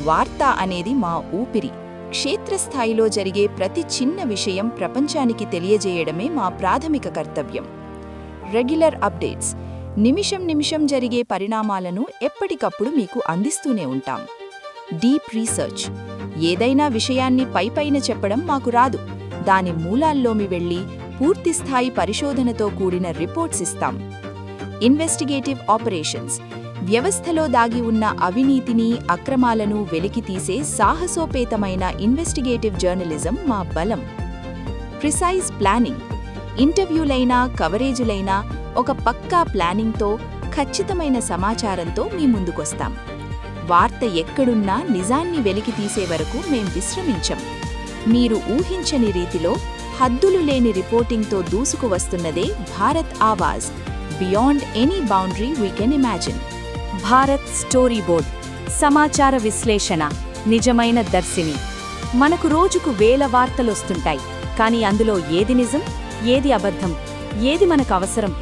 వార్త అనేది మా ఊపిరి. క్షేత్రస్థాయిలో జరిగే ప్రతి చిన్న విషయం ప్రపంచానికి తెలియజేయడమే మా ప్రాథమిక కర్తవ్యం. రెగ్యులర్ అప్డేట్స్, నిమిషం నిమిషం జరిగే పరిణామాలను ఎప్పటికప్పుడు మీకు అందిస్తూనే ఉంటాం. డీప్ రీసెర్చ్, ఏదైనా విషయాన్ని పైపైన చెప్పడం మాకు రాదు. దాని మూలాల్లోమి వెళ్లి పూర్తిస్థాయి పరిశోధనతో కూడిన రిపోర్ట్స్ ఇస్తాం. ఇన్వెస్టిగేటివ్ ఆపరేషన్స్, వ్యవస్థలో దాగి ఉన్న అవినీతిని, అక్రమాలను వెలికితీసే సాహసోపేతమైన ఇన్వెస్టిగేటివ్ జర్నలిజం మా బలం. ప్రిసైజ్ ప్లానింగ్, ఇంటర్వ్యూలైనా కవరేజులైనా ఒక పక్కా ప్లానింగ్తో, ఖచ్చితమైన సమాచారంతో మీ ముందుకొస్తాం. వార్త ఎక్కడున్నా నిజాన్ని వెలికితీసే వరకు మేం విశ్రమించం. మీరు ఊహించని రీతిలో హద్దులు లేని రిపోర్టింగ్తో దూసుకువస్తున్నదే Bharat Awaaz, beyond any boundary we can imagine. Bharat story board, సమాచార విశ్లేషణ, నిజమైన దర్శిని. మనకు రోజుకు వేల వార్తలొస్తుంటాయి, కానీ అందులో ఏది నిజం, ఏది అబద్ధం, ఏది మనకు అవసరం?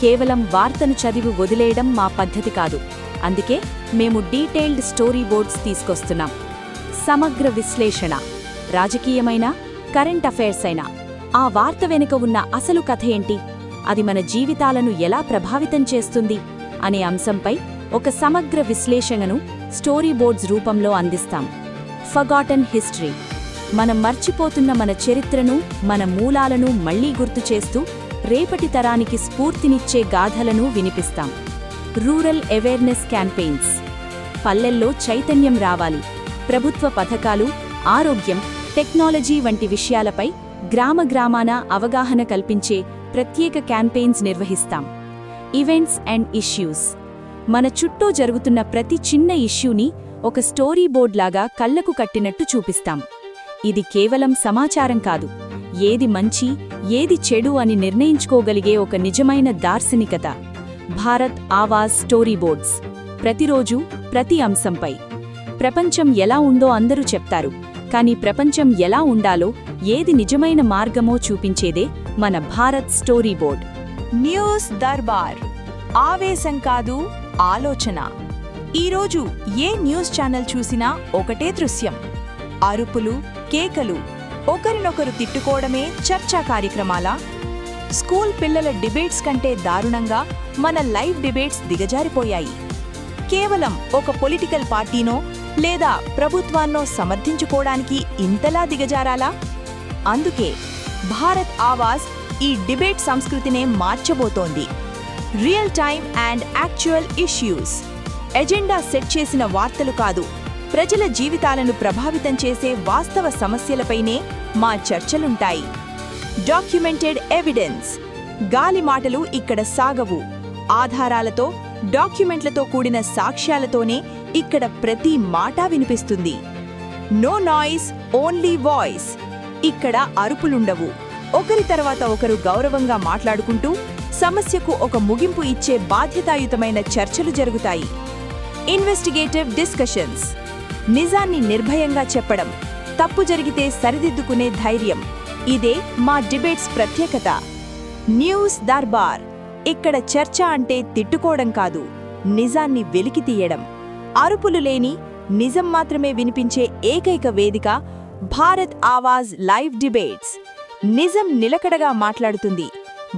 కేవలం వార్తను చదివి వదిలేయడం మా పద్ధతి కాదు. అందుకే మేము డీటెయిల్డ్ స్టోరీ బోర్డ్స్ తీసుకొస్తున్నాం. సమగ్ర విశ్లేషణ, రాజకీయమైన, కరెంట్ అఫైర్స్ అయినా ఆ వార్త వెనుక ఉన్న అసలు కథ ఏంటి, అది మన జీవితాలను ఎలా ప్రభావితం చేస్తుంది అనే అంశంపై ఒక సమగ్ర విశ్లేషణను స్టోరీ బోర్డ్స్ రూపంలో అందిస్తాం. ఫర్గాటన్ హిస్టరీ, మనం మర్చిపోతున్న మన చరిత్రను, మన మూలాలను మళ్లీ గుర్తు చేస్తూ రేపటి తరానికి స్ఫూర్తినిచ్చే గాథలను వినిపిస్తాం. రూరల్ అవేర్నెస్ క్యాంపెయిన్స్, పల్లెల్లో చైతన్యం రావాలి, ప్రభుత్వ పథకాలు, ఆరోగ్యం, టెక్నాలజీ వంటి విషయాలపై గ్రామాన అవగాహన కల్పించే ప్రత్యేక క్యాంపెయిన్స్ నిర్వహిస్తాం. ఈవెంట్స్ అండ్ ఇష్యూస్, మన చుట్టూ జరుగుతున్న ప్రతి చిన్న ఇష్యూని ఒక స్టోరీ బోర్డ్ లాగా కళ్లకు కట్టినట్టు చూపిస్తాం. ఇది కేవలం సమాచారం కాదు, ఏది మంచి, ఏది చెడు అని నిర్ణయించుకోగలిగే ఒక నిజమైన దార్శనికత. భారత్ ఆవాజ్ స్టోరీ బోర్డ్స్, ప్రతిరోజు ప్రతి అంశంపై. ప్రపంచం ఎలా ఉందో అందరూ చెప్తారు, కానీ ప్రపంచం ఎలా ఉండాలో, ఏది నిజమైన మార్గమో చూపించేదే మన Bharat story board. News Darbar, ఆవేశం కాదు, ఆలోచన. ఈరోజు ఏ న్యూస్ ఛానల్ చూసినా ఒకటే దృశ్యం: అరుపులు, కేకలు, ఒకరినొకరు తిట్టుకోవడమే చర్చా కార్యక్రమాలా? స్కూల్ పిల్లల డిబేట్స్ కంటే దారుణంగా మన లైవ్ డిబేట్స్ దిగజారిపోయాయి. కేవలం ఒక పొలిటికల్ పార్టీనో లేదా ప్రభుత్వాన్నో సమర్థించుకోవడానికి ఇంతలా దిగజారాలా? అందుకే భారత్ ఆవాజ్ ఈ డిబేట్ సంస్కృతినే మార్చబోతోంది. Real time and actual issues, agenda set చేసిన వార్తలు కాదు, ప్రజల జీవితాలను ప్రభావితం చేసే వాస్తవ సమస్యలపైనే మా చర్చలుంటాయి. డాక్యుమెంటెడ్ ఎవిడెన్స్, గాలి మాటలు ఇక్కడ సాగవు. ఆధారాలతో, డాక్యుమెంట్లతో కూడిన సాక్ష్యాలతోనే ఇక్కడ ప్రతి మాట వినిపిస్తుంది. No noise, only voice. ఇక్కడ అరుపులుండవు. ఒకరి తర్వాత ఒకరు గౌరవంగా మాట్లాడుకుంటూ సమస్యకు ఒక ముగింపు ఇచ్చే బాధ్యతాయుతమైన చర్చలు జరుగుతాయి. ఇన్వెస్టిగేటివ్ డిస్కషన్స్, నిజాన్ని నిర్భయంగా చెప్పడం, తప్పు జరిగితే సరిదిద్దుకునే ధైర్యం, ఇదే మా డిబేట్స్ ప్రత్యేకత. న్యూస్ దర్బార్, ఇక్కడ చర్చ అంటే తిట్టుకోవడం కాదు, నిజాన్ని వెలికితీయడం. అరుపులు లేని, నిజం మాత్రమే వినిపించే ఏకైక వేదిక భారత్ ఆవాజ్ లైవ్ డిబేట్స్. నిజం నిలకడగా మాట్లాడుతుంది,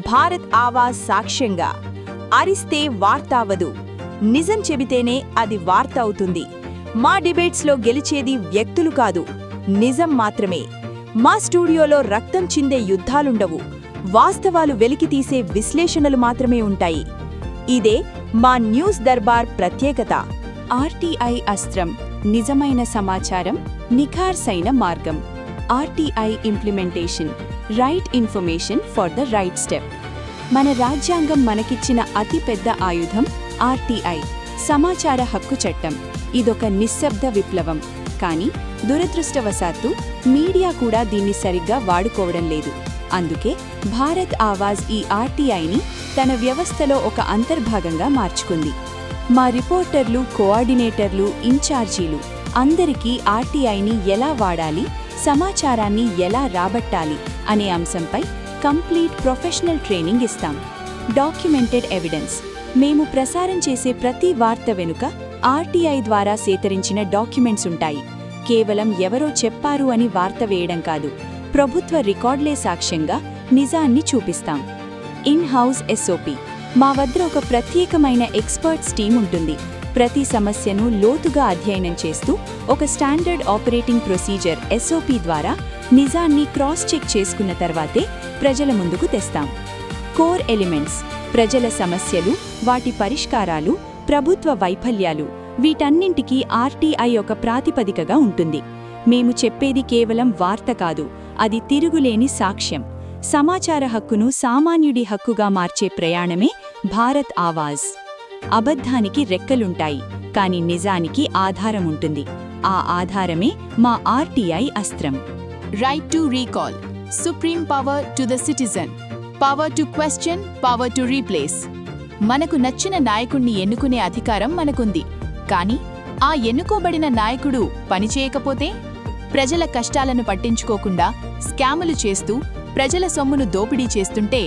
భారత్ ఆవాజ్ సాక్ష్యంగా. అరిస్తే వార్త అవదు, నిజం చెబితేనే అది వార్త అవుతుంది. మా డిబేట్స్లో గెలిచేది వ్యక్తులు కాదు, నిజం మాత్రమే. మా స్టూడియోలో రక్తం చిందే యుద్ధాలుండవు, వాస్తవాలు వెలికితీసే విశ్లేషణలు మాత్రమే ఉంటాయి. ఇదే మా న్యూస్ దర్బార్ ప్రత్యేకత. ఆర్టీఐ అస్త్రం, నిజమైన సమాచారం, నిఖార్సైన మార్గం. RTI implementation, right information for the right step. మన రాజ్యాంగం మనకిచ్చిన అతిపెద్ద ఆయుధం ఆర్టీఐ, సమాచార హక్కు చట్టం. ఇదొక నిశ్శబ్ద విప్లవం. కానీ దురదృష్టవశాత్తు మీడియా కూడా దీన్ని సరిగ్గా వాడుకోవడం లేదు. అందుకే భారత్ ఆవాజ్ ఈ ఆర్టీఐని తన వ్యవస్థలో ఒక అంతర్భాగంగా మార్చుకుంది. మా రిపోర్టర్లు, కోఆర్డినేటర్లు, ఇన్ఛార్జీలు అందరికీ ఆర్టీఐని ఎలా వాడాలి, సమాచారాన్ని ఎలా రాబట్టాలి అనే అంశంపై కంప్లీట్ ప్రొఫెషనల్ ట్రైనింగ్ ఇస్తాం. Documented evidence. మేము ప్రసారం చేసే ప్రతి వార్త వెనుక ఆర్టీఐ ద్వారా సేకరించిన డాక్యుమెంట్స్ ఉంటాయి. కేవలం ఎవరో చెప్పారు అని వార్త వేయడం కాదు, ప్రభుత్వ రికార్డులే సాక్ష్యంగా నిజాన్ని చూపిస్తాం. In house SOP. మా వద్ద ఒక ప్రత్యేకమైన ఎక్స్పర్ట్స్ టీం ఉంటుంది. ప్రతి సమస్యను లోతుగా అధ్యయనం చేస్తూ ఒక స్టాండర్డ్ ఆపరేటింగ్ ప్రొసీజర్ ఎస్ఓపి ద్వారా నిజాన్ని క్రాస్ చెక్ చేసుకున్న తర్వాతే ప్రజల ముందుకు తెస్తాం. Core elements. ప్రజల సమస్యలు, వాటి పరిష్కారాలు, ప్రభుత్వ వైఫల్యాలు, వీటన్నింటికీ ఆర్టీఐ ఒక ప్రాతిపదికగా ఉంటుంది. మేము చెప్పేది కేవలం వార్త కాదు, అది తిరుగులేని సాక్ష్యం. సమాచార హక్కును సామాన్యుడి హక్కుగా మార్చే ప్రయాణమే భారత్ ఆవాజ్. అబద్ధానికి రెక్కలుంటాయి, కాని నిజానికి ఆధారం ఉంటుంది. ఆ ఆధారమే మా ఆర్టీఐ అస్త్రం. Right to recall. Supreme power to the citizen. Power to question, power to replace. మనకు నచ్చిన నాయకుణ్ణి ఎన్నుకునే అధికారం మనకుంది. కానీ ఆ ఎన్నుకోబడిన నాయకుడు పనిచేయకపోతే, ప్రజల కష్టాలను పట్టించుకోకుండా స్కాములు చేస్తూ ప్రజల సొమ్మును దోపిడీ చేస్తుంటే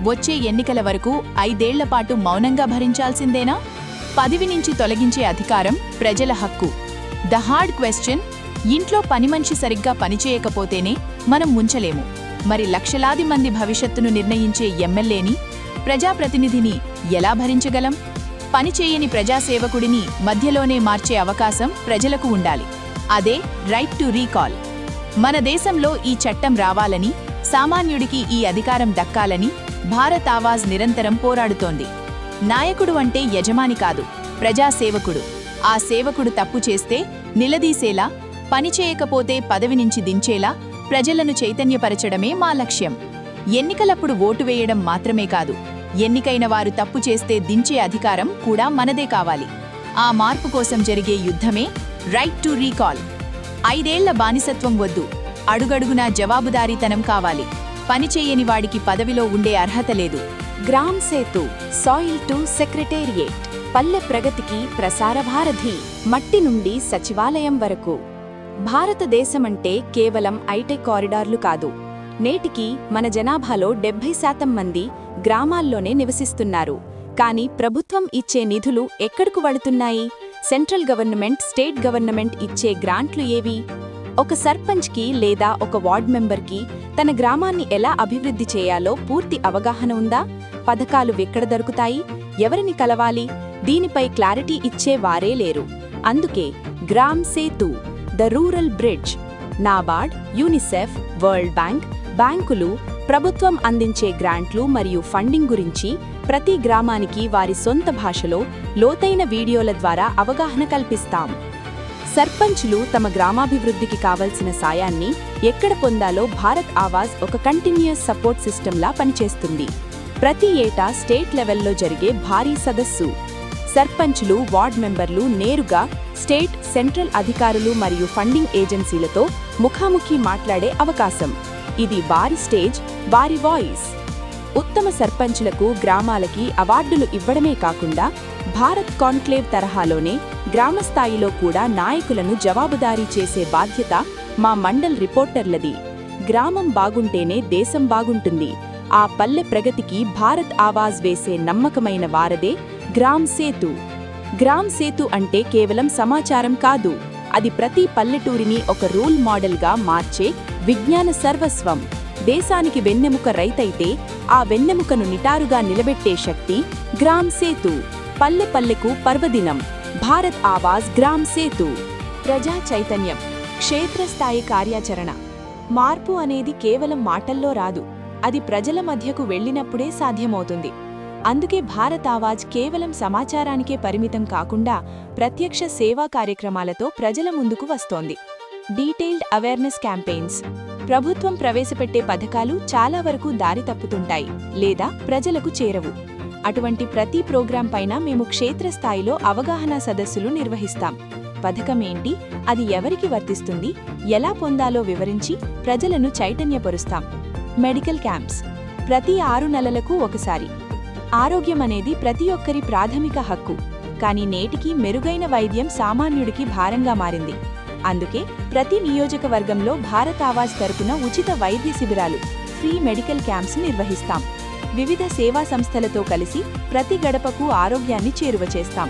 వచ్చే ఎన్నికల వరకు 5 ఏళ్లపాటు మౌనంగా భరించాల్సిందేనా? పదవి నుంచి తొలగించే అధికారం ప్రజల హక్కు. ద హార్డ్ క్వశ్చన్: ఇంట్లో పనిమనిషి సరిగ్గా పనిచేయకపోతేనే మనం ఉంచలేము. మరి లక్షలాది మంది భవిష్యత్తును నిర్ణయించే ఎమ్మెల్యేని, ప్రజాప్రతినిధిని ఎలా భరించగలం? పనిచేయని ప్రజాసేవకుడిని మధ్యలోనే మార్చే అవకాశం ప్రజలకు ఉండాలి. అదే రైట్ టు రీకాల్. మన దేశంలో ఈ చట్టం రావాలని, సామాన్యుడికి ఈ అధికారం దక్కాలని భారత్ ఆవాజ్ నిరంతరం పోరాడుతోంది. నాయకుడు అంటే యజమాని కాదు, ప్రజాసేవకుడు. ఆ సేవకుడు తప్పు చేస్తే నిలదీసేలా, పనిచేయకపోతే పదవి నుంచి దించేలా ప్రజలను చైతన్యపరచడమే మా లక్ష్యం. ఎన్నికలప్పుడు ఓటు వేయడం మాత్రమే కాదు, ఎన్నికైన వారు తప్పు చేస్తే దించే అధికారం కూడా మనదే కావాలి. ఆ మార్పు కోసం జరిగే యుద్ధమే రైట్ టు రీకాల్. 5 ఏళ్ల బానిసత్వం వద్దు, అడుగడుగునా జవాబుదారీతనం కావాలి. పనిచేయని వాడికి పదవిలో ఉండే అర్హత లేదు. Gram Setu. Soil to secretariat. పల్లె ప్రగతికి ప్రసార భారధి. మట్టి నుండి సచివాలయం వరకు. భారతదేశమంటే కేవలం ఐటెక్ కారిడార్లు కాదు. నేటికి మన జనాభాలో 70% మంది గ్రామాల్లోనే నివసిస్తున్నారు. కానీ ప్రభుత్వం ఇచ్చే నిధులు ఎక్కడకు వడుతున్నాయి? సెంట్రల్ గవర్నమెంట్, స్టేట్ గవర్నమెంట్ ఇచ్చే గ్రాంట్లు ఏవి? ఒక సర్పంచ్కి లేదా ఒక వార్డ్ మెంబర్కి తన గ్రామాన్ని ఎలా అభివృద్ధి చేయాలో పూర్తి అవగాహన ఉందా? పథకాలు ఎక్కడ దొరుకుతాయి? ఎవరిని కలవాలి? దీనిపై క్లారిటీ ఇచ్చే వారే లేరు. అందుకే Gram Setu, the rural bridge. NABARD, UNICEF, World Bank, బ్యాంకులు ప్రభుత్వం అందించే గ్రాంట్లు మరియు ఫండింగ్ గురించి ప్రతి గ్రామానికి వారి సొంత భాషలో లోతైన వీడియోల ద్వారా అవగాహన కల్పిస్తాం. సర్పంచులు తమ గ్రామాభివృద్ధికి కావలసిన సాయాన్ని ఎక్కడ పొందాలో భారత్ ఆవాజ్ ఒక కంటిన్యూయస్ సపోర్ట్ సిస్టంలా పనిచేస్తుంది. ప్రతి ఏటా స్టేట్ లెవెల్లో జరిగే భారీ సదస్సు. సర్పంచులు, వార్డ్ మెంబర్లు నేరుగా స్టేట్, సెంట్రల్ అధికారులు మరియు ఫండింగ్ ఏజెన్సీలతో ముఖాముఖి మాట్లాడే అవకాశం. ఇది వారి స్టేజ్, వారి వాయిస్. ఉత్తమ సర్పంచులకు గ్రామాలకి అవార్డులు ఇవ్వడమే కాకుండా భారత్ కాన్క్లేవ్ తరహాలోనే గ్రామస్థాయిలో కూడా నాయకులను జవాబుదారీ చేసే బాధ్యత మా మండల్ రిపోర్టర్లది. గ్రామం బాగుంటేనే దేశం బాగుంటుంది. ఆ పల్లె ప్రగతికి భారత్ ఆవాజ్ వేసే నమ్మకమైన వారదే గ్రామ్ సేతు. గ్రామ్ సేతు అంటే కేవలం సమాచారం కాదు, అది ప్రతి పల్లెటూరిని ఒక రోల్ మోడల్గా మార్చే విజ్ఞాన సర్వస్వం. దేశానికి వెన్నెముక రైతైతే ఆ వెన్నెముకను నిటారుగా నిలబెట్టే శక్తి గ్రామ్ సేతు. పల్లె పల్లెకు పర్వదినం. భారత్ ఆవాజ్ గ్రామ్ సేతు. ప్రజా చైతన్యం, క్షేత్రస్థాయి కార్యాచరణ. మార్పు అనేది కేవలం మాటల్లో రాదు, అది ప్రజల మధ్యకు వెళ్ళినప్పుడే సాధ్యమవుతుంది. అందుకే భారత్ ఆవాజ్ కేవలం సమాచారానికే పరిమితం కాకుండా ప్రత్యక్ష సేవా కార్యక్రమాలతో ప్రజల ముందుకు వస్తోంది. Detailed awareness campaigns. ప్రభుత్వం ప్రవేశపెట్టే పథకాలు చాలా వరకు దారి తప్పుతుంటాయి లేదా ప్రజలకు చేరవు. అటువంటి ప్రతి ప్రోగ్రాం పైన మేము క్షేత్రస్థాయిలో అవగాహన సదస్సులు నిర్వహిస్తాం. పథకమేంటి, అది ఎవరికి వర్తిస్తుంది, ఎలా పొందాలో వివరించి ప్రజలను చైతన్యపరుస్తాం. Medical camps. ప్రతి 6 నెలలకు ఒకసారి. ఆరోగ్యం అనేది ప్రతి ఒక్కరి ప్రాథమిక హక్కు. కానీ నేటికి మెరుగైన వైద్యం సామాన్యుడికి భారంగా మారింది. అందుకే ప్రతి నియోజకవర్గంలో భారత్ ఆవాజ్ తరపున ఉచిత వైద్య శిబిరాలు, ఫ్రీ మెడికల్ క్యాంప్స్ నిర్వహిస్తాం. వివిధ సేవా సంస్థలతో కలిసి ప్రతి గడపకు ఆరోగ్యాన్ని చేరువ చేస్తాం.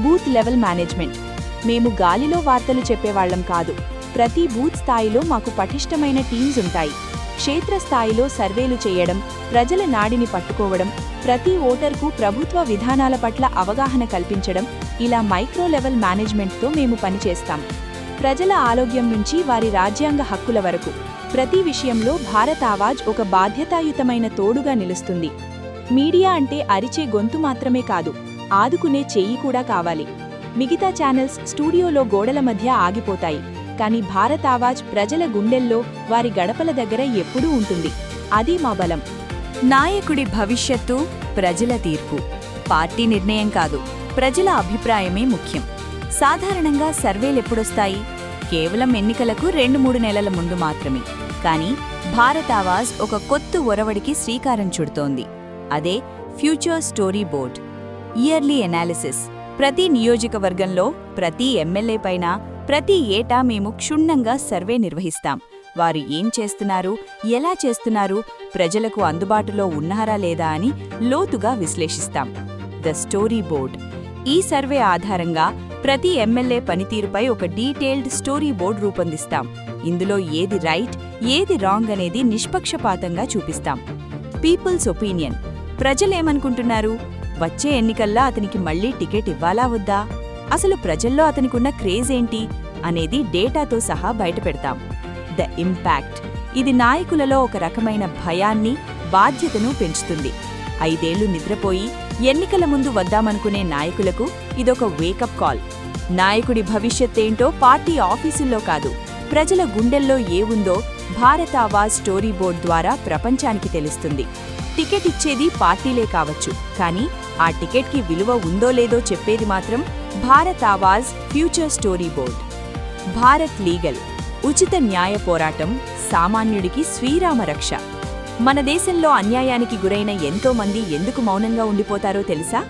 Booth level management. మేము గాలిలో వార్తలు చెప్పేవాళ్లం కాదు. ప్రతి బూత్ స్థాయిలో మాకు పటిష్టమైన టీమ్స్ ఉంటాయి. క్షేత్రస్థాయిలో సర్వేలు చేయడం, ప్రజల నాడిని పట్టుకోవడం, ప్రతి ఓటర్కు ప్రభుత్వ విధానాల పట్ల అవగాహన కల్పించడం, ఇలా మైక్రో లెవెల్ మేనేజ్మెంట్తో మేము పనిచేస్తాం. ప్రజల ఆరోగ్యం నుంచి వారి రాజ్యాంగ హక్కుల వరకు ప్రతి విషయంలో భారత్ ఆవాజ్ ఒక బాధ్యతాయుతమైన తోడుగా నిలుస్తుంది. మీడియా అంటే అరిచే గొంతు మాత్రమే కాదు, ఆదుకునే చెయ్యి కూడా కావాలి. మిగతా ఛానల్స్ స్టూడియోలో గోడల మధ్య ఆగిపోతాయి, కానీ భారత్ ఆవాజ్ ప్రజల గుండెల్లో, వారి గడపల దగ్గర ఎప్పుడూ ఉంటుంది. అది మా బలం. నాయకుడి భవిష్యత్తు ప్రజల తీర్పు. పార్టీ నిర్ణయం కాదు, ప్రజల అభిప్రాయమే ముఖ్యం. సాధారణంగా సర్వేలెప్పుడొస్తాయి? కేవలం ఎన్నికలకు 2-3 నెలల ముందు మాత్రమే. కానీ భారత్ ఆవాజ్ ఒక కొత్త ఒరవడికి శ్రీకారం చుడుతోంది. అదే future story board. Yearly analysis. ప్రతి నియోజకవర్గంలో, ప్రతి ఎమ్మెల్యే పైన ప్రతి ఏటా మేము క్షుణ్ణంగా సర్వే నిర్వహిస్తాం. వారు ఏం చేస్తున్నారు, ఎలా చేస్తున్నారు, ప్రజలకు అందుబాటులో ఉన్నారా లేదా అని లోతుగా విశ్లేషిస్తాం. The story board. ఈ సర్వే ఆధారంగా ప్రతి ఎమ్మెల్యే పనితీరుపై ఒక డీటెయిల్డ్ స్టోరీ బోర్డ్ రూపొందిస్తాం. ఇందులో ఏది రైట్, ఏది రాంగ్ అనేది నిష్పక్షపాతంగా చూపిస్తాం. People's opinion. ప్రజలేమనుకుంటున్నారు? వచ్చే ఎన్నికల్లా అతనికి మళ్లీ టికెట్ ఇవ్వాలా వద్దా? అసలు ప్రజల్లో అతనికున్న క్రేజ్ ఏంటి అనేది డేటాతో సహా బయటపెడతాం. The impact. ఇది నాయకులలో ఒక రకమైన భయాన్ని, బాధ్యతను పెంచుతుంది. 5 ఏళ్లు నిద్రపోయి ఎన్నికల ముందు వద్దామనుకునే నాయకులకు ఇదొక వేకప్ కాల్. నాయకుడి భవిష్యత్తేంటో పార్టీ ఆఫీసుల్లో కాదు, ప్రజల గుండెల్లో ఏవుందో భారత్ ఆవాజ్ స్టోరీ బోర్డ్ ద్వారా ప్రపంచానికి తెలుస్తుంది. టికెట్ ఇచ్చేది పార్టీలే కావచ్చు, కానీ ఆ టికెట్కి విలువ ఉందో లేదో చెప్పేది మాత్రం Bharat Awaaz future story board. Bharat legal. ఉచిత న్యాయ పోరాటం, సామాన్యుడికి శ్రీరామ రక్ష. మన దేశంలో అన్యాయానికి గురైన ఎంతో మంది ఎందుకు మౌనంగా ఉండిపోతారో తెలుసా?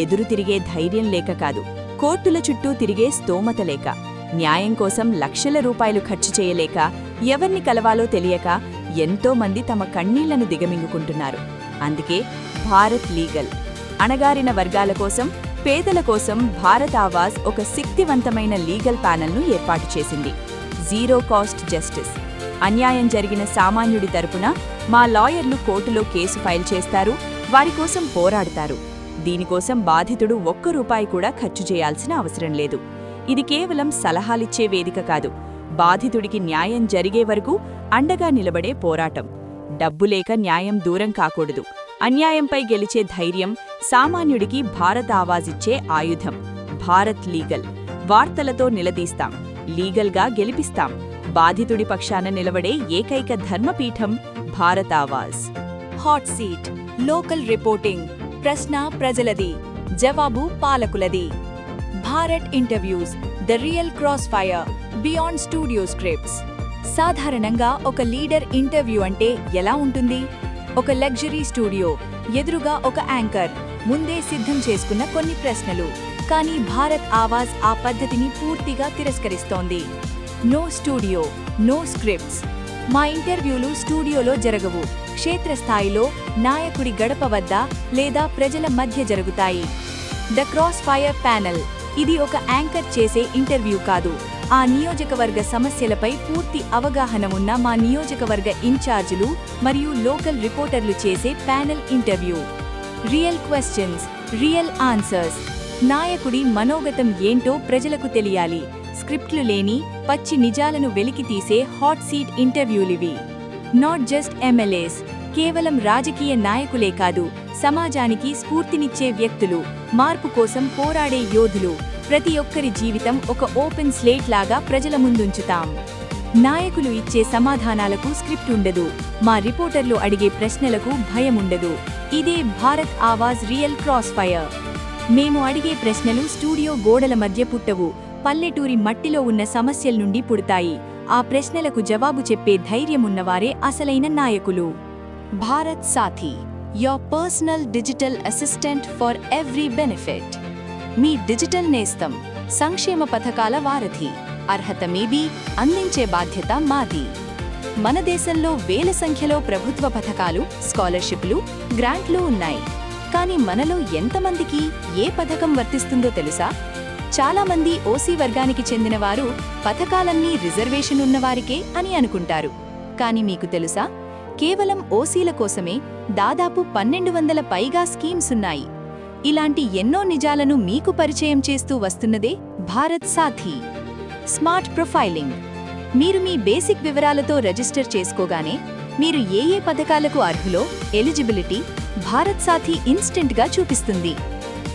ఎదురు తిరిగే ధైర్యం లేక కాదు, కోర్టుల చుట్టూ తిరిగే స్తోమత లేక, న్యాయం కోసం లక్షల రూపాయలు ఖర్చు చేయలేక, ఎవర్ని కలవాలో తెలియక ఎంతో మంది తమ కన్నీళ్లను దిగమింగుకుంటున్నారు. అందుకే భారత్ లీగల్. అణగారిన వర్గాల కోసం, పేదల కోసం భారత్ ఆవాజ్ ఒక శక్తివంతమైన లీగల్ ప్యానెల్ను ఏర్పాటు చేసింది. Zero cost justice. అన్యాయం జరిగిన సామాన్యుడి తరపున మా లాయర్లు కోర్టులో కేసు ఫైల్ చేస్తారు, వారి కోసం పోరాడతారు. దీనికోసం బాధితుడు ₹1 కూడా ఖర్చు చేయాల్సిన అవసరం లేదు. ఇది కేవలం సలహాలిచ్చే వేదిక కాదు, బాధితుడికి న్యాయం జరిగే వరకు అండగా నిలబడే పోరాటం. డబ్బు లేక న్యాయం దూరం కాకూడదు. అన్యాయంపై గెలిచే ధైర్యం సామాన్యుడికి భారత్ ఆవాజ్ ఇచ్చే ఆయుధం. భారత్ లీగల్. వార్తలతో నిలదీస్తాం, లీగల్గా గెలిపిస్తాం. బాధితుడి పక్షాన నిలబడే ఏకైక ధర్మపీఠం Bharat Awaaz. Hot seat. Local reporting. ప్రశ్న ప్రజలది, జవాబు పాలకులది. Bharat interviews. The real cross fire beyond studio scripts. సాధారణంగా ఒక లీడర్ ఇంటర్వ్యూ అంటే ఎలా ఉంటుంది? ఒక లగ్జరీ స్టూడియో, ఎదురుగా ఒక యాంకర్, ముందే సిద్ధం చేసుకున్న కొన్ని ప్రశ్నలు. కానీ భారత్ ఆవాజ్ ఆ పద్ధతిని పూర్తిగా తిరస్కరిస్తోంది. No studio, no scripts. మా ఇంటర్వ్యూలు స్టూడియోలో జరగవు, క్షేత్రస్థాయిలో, నాయకుడి గడప వద్ద లేదా ప్రజల మధ్య జరుగుతాయి. The cross fire panel. ఇది ఒక యాంకర్ చేసే ఇంటర్వ్యూ కాదు, ఆ నియోజకవర్గ సమస్యలపై పూర్తి అవగాహన ఉన్న మా నియోజకవర్గ ఇన్ఛార్జీలు మరియు లోకల్ రిపోర్టర్లు చేసే panel interview. Real questions, real answers. నాయకుడి మనోగతం ఏంటో ప్రజలకు తెలియాలి. స్క్రిప్ట్లు లేని పచ్చి నిజాలను వెలికితీసే హాట్ సీట్ ఇంటర్వ్యూలివి. Not just MLAs. కేవలం రాజకీయ నాయకులే కాదు, సమాజానికి స్ఫూర్తినిచ్చే వ్యక్తులు, మార్పు కోసం పోరాడే యోధులు. ప్రతి ఒక్కరి జీవితం ఒక ఓపెన్ స్లేట్ లాగా ప్రజల ముందుంచుతాం. నాయకులు ఇచ్చే సమాధానాలకు స్క్రిప్ట్ ఉండదు, మా రిపోర్టర్లు అడిగే ప్రశ్నలకు భయముండదు. ఇదే Bharat Awaaz real cross fire. మేము అడిగే ప్రశ్నలు స్టూడియో గోడల మధ్య పుట్టవు, పల్లెటూరి మట్టిలో ఉన్న సమస్యల నుండి పుడతాయి. ఆ ప్రశ్నలకు జవాబు చెప్పే ధైర్యమున్నవారే అసలైన నాయకులు. Bharat Saathi. Your personal digital assistant for every benefit. Me digital నేస్తం, సంక్షేమ పథకాల వారధి. అర్హత మీది, అందించే బాధ్యత మాది. మన దేశంలో వేల సంఖ్యలో ప్రభుత్వ పథకాలు, స్కాలర్షిప్లు, గ్రాంట్లు ఉన్నాయి. కానీ మనలో ఎంతమందికి ఏ పథకం వర్తిస్తుందో తెలుసా? చాలామంది ఓసీ వర్గానికి చెందినవారు పథకాలన్నీ రిజర్వేషన్ ఉన్నవారికే అని అనుకుంటారు. కానీ మీకు తెలుసా, కేవలం ఓసీల కోసమే దాదాపు 1200 పైగా స్కీమ్స్ ఉన్నాయి. ఇలాంటి ఎన్నో నిజాలను మీకు పరిచయం చేస్తూ వస్తున్నదే భారత్ సాథీ. Smart profiling. మీరు మీ బేసిక్ వివరాలతో రిజిస్టర్ చేసుకోగానే మీరు ఏ పథకాలకు అర్హులో ఎలిజిబిలిటీ భారత్ సాథీ ఇన్స్టెంట్గా చూపిస్తుంది.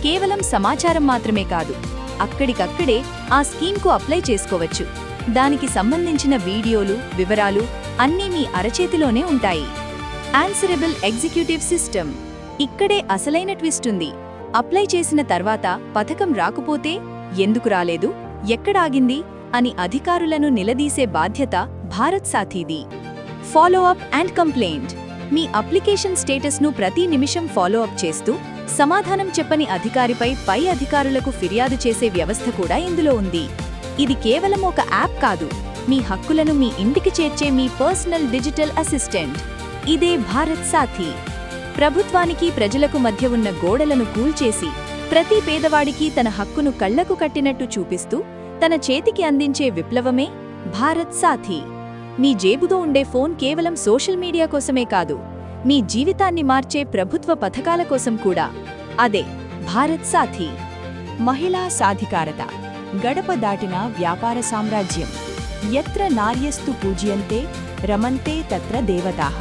కేవలం సమాచారం మాత్రమే కాదు, అక్కడికక్కడే ఆ స్కీమ్కు అప్లై చేసుకోవచ్చు. దానికి సంబంధించిన వీడియోలు, వివరాలు అన్నీ మీ అరచేతిలోనే ఉంటాయి. Answerable executive system. ఇక్కడే అసలైన ట్విస్ట్ ఉంది. అప్లై చేసిన తర్వాత పథకం రాకపోతే ఎందుకు రాలేదు, ఎక్కడాగింది అని అధికారులను నిలదీసే బాధ్యత భారత్ సాథీది. Follow up and complaint. మీ అప్లికేషన్ స్టేటస్ను ప్రతి నిమిషం ఫాలో అప్ చేస్తూ సమాధానం చెప్పని అధికారిపై పై అధికారులకు ఫిర్యాదు చేసే వ్యవస్థ కూడా ఇందులో ఉంది. ఇది కేవలం ఒక యాప్ కాదు, మీ హక్కులను మీ ఇంటికి చేర్చే మీ పర్సనల్ డిజిటల్ అసిస్టెంట్. ఇదే భారత్ సాథీ. ప్రభుత్వానికి ప్రజలకు మధ్య ఉన్న గోడలను కూల్చేసి ప్రతి పేదవాడికి తన హక్కును కళ్లకు కట్టినట్టు చూపిస్తూ తన చేతికి అందించే విప్లవమే భారత్ సాథీ. మీ జేబులో ఉండే ఫోన్ కేవలం సోషల్ మీడియా కోసమే కాదు, మీ జీవితాన్ని మార్చే ప్రభుత్వ పథకాల కోసం కూడా. అదే భారత్ సాథీ. మహిళా సాధికారత. గడప దాటిన వ్యాపార సామ్రాజ్యం. యత్ర నార్యస్తు పూజ్యంతే రమంతే తత్ర దేవతాః.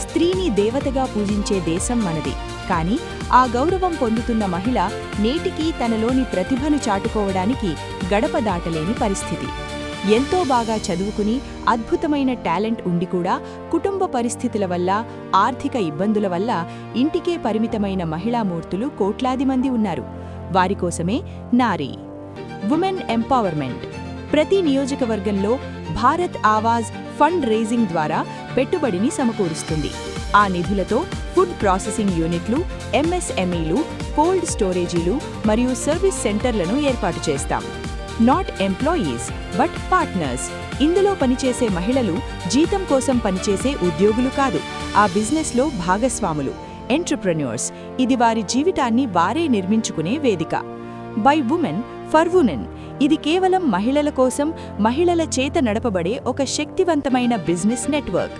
స్త్రీని దేవతగా పూజించే దేశం మనది. కానీ ఆ గౌరవం పొందుతున్న మహిళ నేటికీ తనలోని ప్రతిభను చాటుకోవడానికి గడప దాటలేని పరిస్థితి. ఎంతో బాగా చదువుకుని అద్భుతమైన టాలెంట్ ఉండి కూడా కుటుంబ పరిస్థితుల వల్ల, ఆర్థిక ఇబ్బందుల వల్ల ఇంటికే పరిమితమైన మహిళామూర్తులు కోట్లాది మంది ఉన్నారు. వారికోసమే నారీ ఉమెన్ ఎంపవర్మెంట్. ప్రతి నియోజకవర్గంలో భారత్ ఆవాజ్ ఫండ్ రేజింగ్ ద్వారా పెట్టుబడిని సమకూరుస్తుంది. ఆ నిధులతో ఫుడ్ ప్రాసెసింగ్ యూనిట్లు, ఎంఎస్ఎంఈలు, కోల్డ్ స్టోరేజీలు మరియు సర్వీస్ సెంటర్లను ఏర్పాటు చేస్తాం. Not employees but partners. ఇందులో పనిచేసే మహిళలు జీతం కోసం పనిచేసే ఉద్యోగులు కాదు, ఆ బిజినెస్లో భాగస్వాములు, ఎంటర్‌ప్రెన్యూర్స్. ఇది వారి జీవితాన్ని వారే నిర్మించుకునే వేదిక. By women for women. ఇది కేవలం మహిళల కోసం, మహిళల చేత నడపబడే ఒక శక్తివంతమైన బిజినెస్ నెట్వర్క్.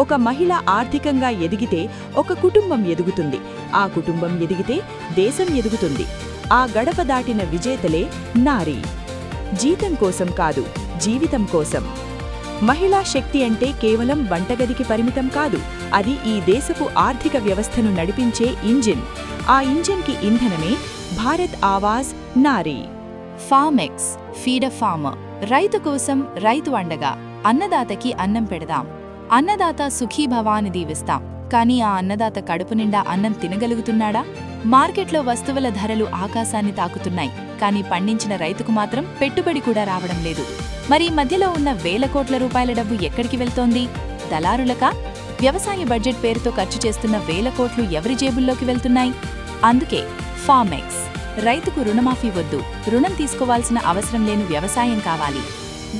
ఒక మహిళ ఆర్థికంగా ఎదిగితే ఒక కుటుంబం ఎదుగుతుంది, ఆ కుటుంబం ఎదిగితే దేశం ఎదుగుతుంది. ఆ గడప దాటిన విజేతలే నారీ. జీతం కోసం కాదు, జీవితం కోసం. మహిళా శక్తి అంటే కేవలం వంటగదికి పరిమితం కాదు, అది ఈ దేశపు ఆర్థిక వ్యవస్థను నడిపించే ఇంజిన్. ఆ ఇంజిన్కి ఇంధనమే భారత్ ఆవాజ్ నారీ. ఫార్మెక్స్. ఫీడ్ అ ఫార్మర్. రైతు కోసం రైతు అండగా. అన్నదాతకి అన్నం పెడదాం. అన్నదాత సుఖీభవాని దీవిస్తాం. కానీ ఆ అన్నదాత కడుపు నిండా అన్నం తినగలుగుతున్నాడా? మార్కెట్లో వస్తువుల ధరలు ఆకాశాన్ని తాకుతున్నాయి, కానీ పండించిన రైతుకు మాత్రం పెట్టుబడి కూడా రావడం లేదు. మరి మధ్యలో ఉన్న వేల కోట్ల రూపాయల డబ్బు ఎక్కడికి వెళ్తోంది? దళారులకా? వ్యవసాయ బడ్జెట్ పేరుతో ఖర్చు చేస్తున్న వేల కోట్లు ఎవరి జేబుల్లోకి వెళ్తున్నాయి? అందుకే ఫార్మెక్స్. రైతుకు రుణమాఫీ వద్దు, రుణం తీసుకోవాల్సిన అవసరం లేని వ్యవసాయం కావాలి.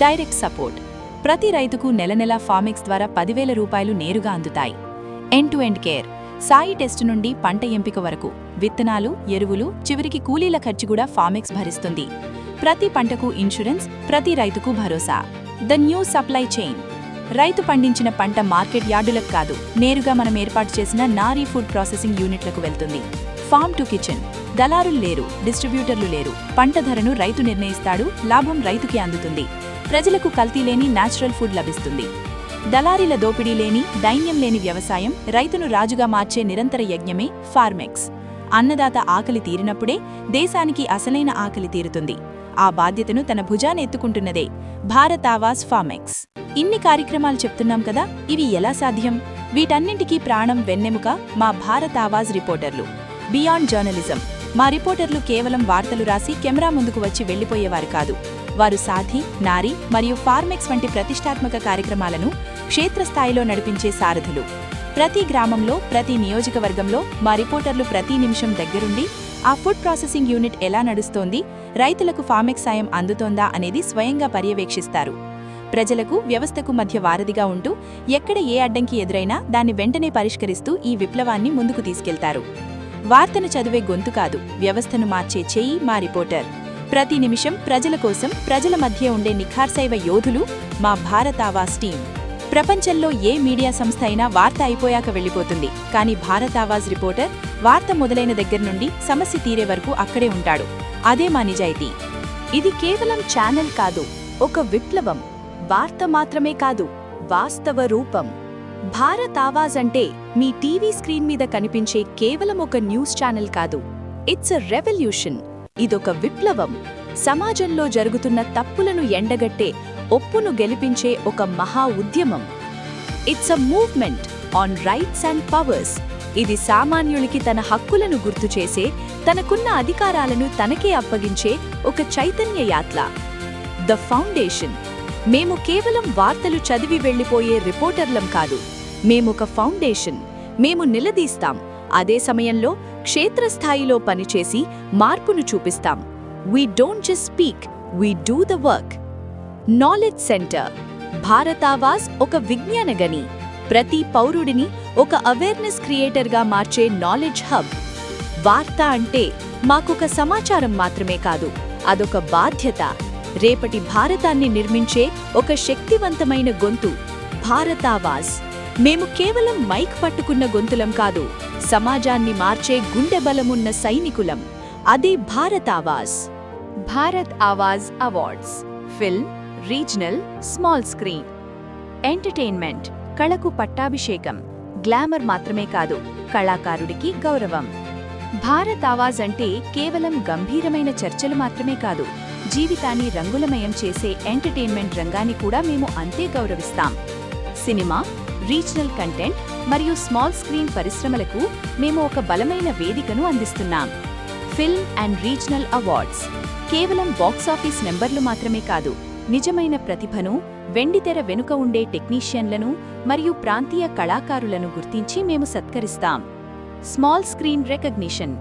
Direct support. ప్రతి రైతుకు నెల ఫార్మెక్స్ ద్వారా 10,000 రూపాయలు నేరుగా అందుతాయి. End to end care. Sai test నుండి పంట ఎంపిక వరకు, విత్తనాలు, ఎరువులు, చివరికి కూలీల ఖర్చు కూడా ఫార్మెక్స్ భరిస్తుంది. ప్రతి పంటకు ఇన్సూరెన్స్, ప్రతి రైతుకు భరోసా. The new supply chain. రైతు పండించిన పంట మార్కెట్ యార్డులకు కాదు, నేరుగా మనం ఏర్పాటు చేసిన నారీ ఫుడ్ ప్రాసెసింగ్ యూనిట్లకు వెళ్తుంది. Farm to kitchen. దళారులు లేరు, డిస్ట్రిబ్యూటర్లు లేరు. పంట ధరను రైతు నిర్ణయిస్తాడు, లాభం రైతుకి అందుతుంది. ప్రజలకు కల్తీ లేని న్యాచురల్ ఫుడ్ లభిస్తుంది. దళారీల దోపిడీ లేని, దైన్యం లేని వ్యవసాయం రైతును రాజుగా మార్చే నిరంతర యజ్ఞమే ఫార్మెక్స్. అన్నదాత ఆకలి తీరినప్పుడే దేశానికి అసలైన ఆకలి తీరుతుంది. ఆ బాధ్యతను తన భుజాన ఎత్తుకుంటున్నదే భారత్ ఆవాజ్ ఫార్మెక్స్. ఇన్ని కార్యక్రమాలు చెప్తున్నాం కదా, ఇవి ఎలా సాధ్యం? వీటన్నింటికీ ప్రాణం, వెన్నెముక మా భారత్ ఆవాజ్ రిపోర్టర్లు. Beyond journalism. మా రిపోర్టర్లు కేవలం వార్తలు రాసి కెమెరా ముందుకు వచ్చి వెళ్లిపోయేవారు కాదు. వారు సాథీ, నారీ మరియు ఫార్మెక్స్ వంటి ప్రతిష్టాత్మక కార్యక్రమాలను క్షేత్రస్థాయిలో నడిపించే సారథులు. ప్రతి గ్రామంలో, ప్రతి నియోజకవర్గంలో మా రిపోర్టర్లు ప్రతి నిమిషం దగ్గరుండి ఆ ఫుడ్ ప్రాసెసింగ్ యూనిట్ ఎలా నడుస్తోంది, రైతులకు ఫార్మెక్స్ సాయం అందుతోందా అనేది స్వయంగా పర్యవేక్షిస్తారు. ప్రజలకు, వ్యవస్థకు మధ్య వారధిగా ఉంటూ ఎక్కడ ఏ అడ్డంకి ఎదురైనా దాన్ని వెంటనే పరిష్కరిస్తూ ఈ విప్లవాన్ని ముందుకు తీసుకెళ్తారు. వార్తను చదివే గొంతు కాదు, వ్యవస్థను మార్చే చెయ్యి మా రిపోర్టర్. ప్రతి నిమిషం ప్రజల కోసం, ప్రజల మధ్య ఉండే నిఖార్సైవ యోధులు మా భారత్ ఆవాజ్ టీం. ప్రపంచంలో ఏ మీడియా సంస్థ అయినా వార్త అయిపోయాక వెళ్ళిపోతుంది, కానీ భారత్ ఆవాజ్ రిపోర్టర్ వార్త మొదలైన దగ్గర నుండి సమస్య తీరే వరకు అక్కడే ఉంటాడు. అదే మా నిజాయితీ. ఇది కేవలం ఛానల్ కాదు, ఒక విప్లవం. వార్త మాత్రమే కాదు, వాస్తవ రూపం. భారత్ ఆవాజ్ అంటే మీ టీవీ స్క్రీన్ మీద కనిపించే కేవలం ఒక న్యూస్ ఛానల్ కాదు. It's a revolution. ఇదొక విప్లవం. సమాజంలో జరుగుతున్న తప్పులను ఎండగట్టే, ఒప్పును గెలిపించే ఒక మహా ఉద్యమం. It's a movement on rights and powers. ఇది సామాన్యుడికి తన హక్కులను గుర్తుచేసే, తనకున్న అధికారాలను తనకే అప్పగించే ఒక చైతన్య యాత్ర. The foundation. మేము కేవలం వార్తలు చదివి వెళ్లిపోయే రిపోర్టర్లం కాదు. మేమొక ఫౌండేషన్. మేము నిలదీస్తాం, అదే సమయంలో క్షేత్రస్థాయిలో పనిచేసి మార్పును చూపిస్తాం. We don't just speak, we do the work. Knowledge centre. Bharat Awaaz ఒక విజ్ఞాన గని. ప్రతి పౌరుడిని ఒక అవేర్నెస్ క్రియేటర్గా మార్చే నాలెడ్జ్ హబ్. వార్త అంటే మాకొక సమాచారం మాత్రమే కాదు, అదొక బాధ్యత. రేపటి భారతాన్ని నిర్మించే ఒక శక్తివంతమైన గొంతు. భారత్ ఆవాజ్. మేము కేవలం మైక్ పట్టుకున్న గొంతులం కాదు, సమాజాన్ని మార్చే గుండె బలమున్న సైనికులం. అదే Bharat Awaaz. Bharat Awaaz awards. Film, regional, small screen. Entertainment. కళకు పట్టాభిషేకం. గ్లామర్ మాత్రమే కాదు, కళాకారుడికి గౌరవం. భారత్ ఆవాజ్ అంటే కేవలం గంభీరమైన చర్చలు మాత్రమే కాదు, జీవితాన్ని రంగులమయం చేసే ఎంటర్టైన్మెంట్ రంగాన్ని కూడా మేము అంతే గౌరవిస్తాం. సినిమా, రీజనల్ కంటెంట్ మరియు స్మాల్ స్క్రీన్ పరిశ్రమలకు మేము ఒక బలమైన వేదికను అందిస్తున్నాం. ఫిల్మ్ అండ్ రీజనల్ అవార్డ్స్ కేవలం బాక్సాఫీస్ నెంబర్లు మాత్రమే కాదు, నిజమైన ప్రతిభను, వెండితెర వెనుక ఉండే టెక్నీషియన్లను మరియు ప్రాంతీయ కళాకారులను గుర్తించి మేము సత్కరిస్తాం. Small screen recognition.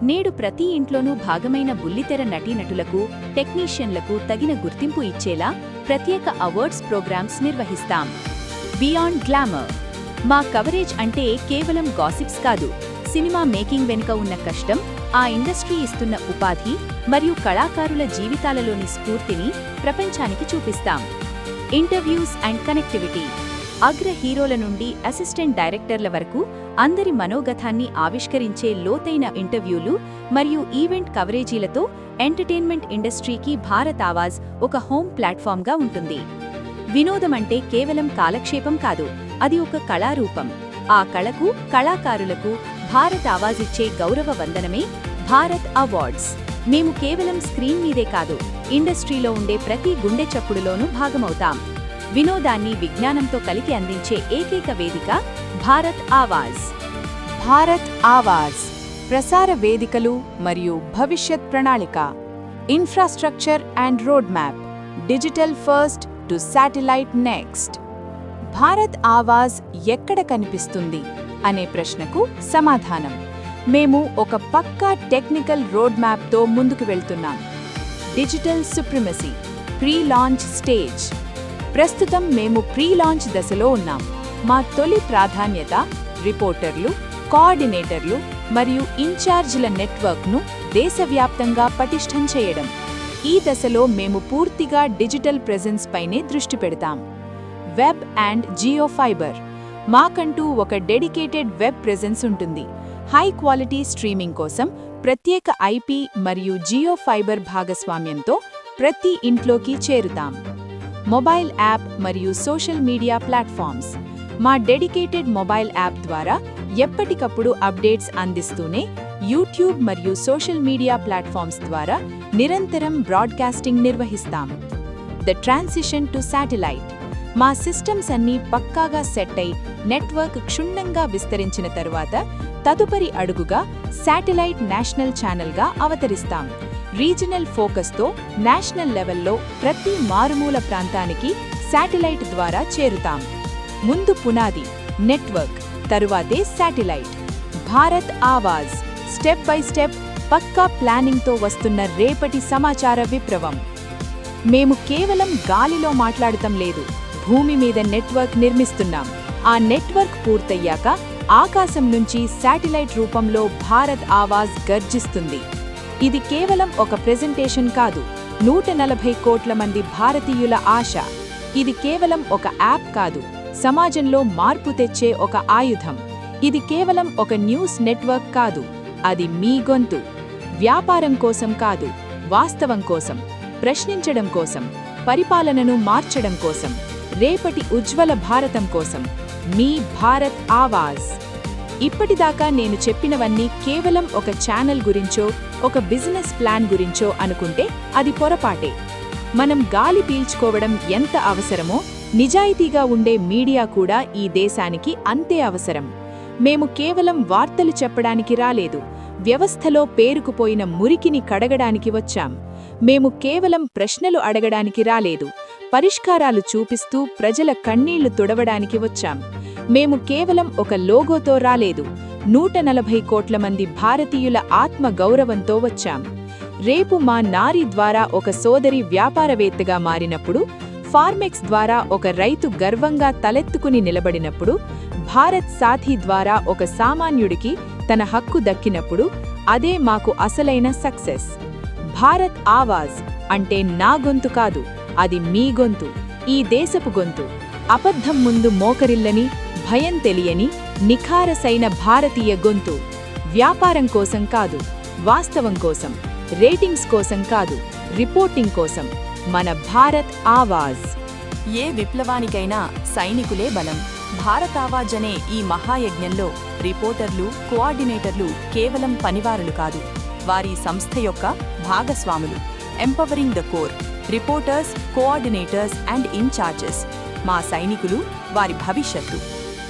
నేడు ప్రతి ఇంట్లోనూ భాగమైన బుల్లితెర నటీనటులకు, టెక్నీషియన్లకు తగిన గుర్తింపు ఇచ్చేలా ప్రత్యేక అవార్డ్స్ ప్రోగ్రామ్స్ నిర్వహిస్తాం. Beyond glamour. మా కవరేజ్ అంటే కేవలం గాసిప్స్ కాదు, సినిమా మేకింగ్ వెనుక ఉన్న కష్టం, ఆ ఇండస్ట్రీ ఇస్తున్న ఉపాధి మరియు కళాకారుల జీవితాలలోని స్ఫూర్తిని ప్రపంచానికి చూపిస్తాం. Interviews and connectivity. అగ్ర హీరోల నుండి అసిస్టెంట్ డైరెక్టర్ల వరకు అందరి మనోగతాన్ని ఆవిష్కరించే లోతైన ఇంటర్వ్యూలు మరియు ఈవెంట్ కవరేజీలతో ఎంటర్టైన్మెంట్ ఇండస్ట్రీకి భారత్ ఆవాజ్ ఒక హోమ్ ప్లాట్ఫామ్గా ఉంటుంది. వినోదమంటే కేవలం కాలక్షేపం కాదు, అది ఒక కళారూపం. ఆ కళకు, కళాకారులకు భారత్ ఆవాజ్ ఇచ్చే గౌరవ వందనమే భారత్ అవార్డ్స్. మేము కేవలం స్క్రీన్ మీదే కాదు, ఇండస్ట్రీలో ఉండే ప్రతి గుండె చప్పుడులోనూ భాగమవుతాం. వినోదాన్ని విజ్ఞానంతో కలిపి అందించే ఏకైక వేదిక భారత్ ఆవాజ్. భారత్ ఆవాజ్. ప్రసార వేదికలు మరియు భవిష్యత్ ప్రణాళిక. Infrastructure and road map. Digital first to satellite next. Bharat Awaaz ఎక్కడ కనిపిస్తుంది అనే ప్రశ్నకు సమాధానం. మేము ఒక పక్కా టెక్నికల్ రోడ్ మ్యాప్తో ముందుకు వెళ్తున్నాం. Digital supremacy. Pre launch stage. ప్రస్తుతం మేము ప్రీ లాంచ్ దశలో ఉన్నాం. మా తొలి ప్రాధాన్యత రిపోర్టర్లు, కోఆర్డినేటర్లు మరియు ఇన్ఛార్జీల నెట్వర్క్ను దేశవ్యాప్తంగా పటిష్టం చేయడం. ఈ దశలో మేము పూర్తిగా డిజిటల్ ప్రెజెన్స్ పైనే దృష్టి పెడతాం. Web and Jio fibre. మాకంటూ ఒక డెడికేటెడ్ వెబ్ ప్రెజెన్స్ ఉంటుంది. హై క్వాలిటీ స్ట్రీమింగ్ కోసం ప్రత్యేక ఐపీ మరియు జియో ఫైబర్ భాగస్వామ్యంతో ప్రతి ఇంట్లోకి చేరుతాం. మొబైల్ యాప్ మరియు సోషల్ మీడియా ప్లాట్ఫామ్స్. మా డెడికేటెడ్ మొబైల్ యాప్ ద్వారా ఎప్పటికప్పుడు అప్డేట్స్ అందిస్తూనే యూట్యూబ్ మరియు సోషల్ మీడియా ప్లాట్ఫామ్స్ ద్వారా నిరంతరం బ్రాడ్కాస్టింగ్ నిర్వహిస్తాం. The transition to satellite. మా సిస్టమ్స్ అన్నీ పక్కాగా సెట్ అయి నెట్వర్క్ క్షుణ్ణంగా విస్తరించిన తరువాత తదుపరి అడుగుగా శాటిలైట్ నేషనల్ ఛానల్గా అవతరిస్తాం. రీజనల్ ఫోకస్తో నేషనల్ లెవెల్లో ప్రతి మారుమూల ప్రాంతానికి శాటిలైట్ ద్వారా చేరుతాం. ముందు పునాది నెట్వర్క్, తరువాతే satellite. Bharat Awaaz step by step పక్కా ప్లానింగ్తో వస్తున్న రేపటి సమాచార విప్లవం. మేము కేవలం గాలిలో మాట్లాడటం లేదు, భూమి మీద నెట్వర్క్ నిర్మిస్తున్నాం. ఆ నెట్వర్క్ పూర్తయ్యాక ఆకాశం నుంచి శాటిలైట్ రూపంలో భారత్ ఆవాజ్ గర్జిస్తుంది. ఇది కేవలం ఒక ప్రెజెంటేషన్ కాదు, 140 కోట్ల మంది భారతీయుల ఆశ. ఇది కేవలం ఒక యాప్ కాదు, సమాజంలో మార్పు తెచ్చే ఒక ఆయుధం. ఇది కేవలం ఒక న్యూస్ నెట్వర్క్ కాదు, అది మీ గొంతు. వ్యాపారం కోసం కాదు, వాస్తవం కోసం, ప్రశ్నించడం కోసం, పరిపాలనను మార్చడం కోసం, రేపటి ఉజ్వల భారతం కోసం. మీ భారత్ ఆవాజ్. ఇప్పటిదాకా నేను చెప్పినవన్నీ కేవలం ఒక ఛానల్ గురించో, ఒక బిజినెస్ ప్లాన్ గురించో అనుకుంటే అది పొరపాటే. మనం గాలి పీల్చుకోవడం ఎంత అవసరమో, నిజాయితీగా ఉండే మీడియా కూడా ఈ దేశానికి అంతే అవసరం. మేము కేవలం వార్తలు చెప్పడానికి రాలేదు, వ్యవస్థలో పేరుకుపోయిన మురికిని కడగడానికి వచ్చాం. మేము కేవలం ప్రశ్నలు అడగడానికి రాలేదు, పరిష్కారాలు చూపిస్తూ ప్రజల కన్నీళ్లు తుడవడానికి వచ్చాం. మేము కేవలం ఒక లోగోతో రాలేదు, 140 కోట్ల మంది భారతీయుల ఆత్మ గౌరవంతో వచ్చాం. రేపు మా నారి ద్వారా ఒక సోదరి వ్యాపారవేత్తగా మారినప్పుడు, ఫార్మెక్స్ ద్వారా ఒక రైతు గర్వంగా తలెత్తుకుని నిలబడినప్పుడు, భారత్ సాథీ ద్వారా ఒక సామాన్యుడికి తన హక్కు దక్కినప్పుడు, అదే మాకు అసలైన సక్సెస్. భారత్ ఆవాజ్ అంటే నా గొంతు కాదు, అది మీ గొంతు, ఈ దేశపు గొంతు. అబద్ధం ముందు మోకరిల్లని, భయం తెలియని, నిఖారసైన భారతీయ గొంతు. వ్యాపారం కోసం కాదు, వాస్తవం కోసం, రేటింగ్స్ కోసం కాదు, రిపోర్టింగ్ కోసం. మన భారత్ ఆవాజ్. ఏ విప్లవానికైనా సైనికులే బలం. భారత్ ఆవాజ్ అనే ఈ మహాయజ్ఞంలో రిపోర్టర్లు, కోఆర్డినేటర్లు కేవలం పనివారులు కాదు, వారి సంస్థ యొక్క భాగస్వాములు. Empowering the core. Reporters, coordinators and in-charges. మా సైనికులు, వారి భవిష్యత్తు.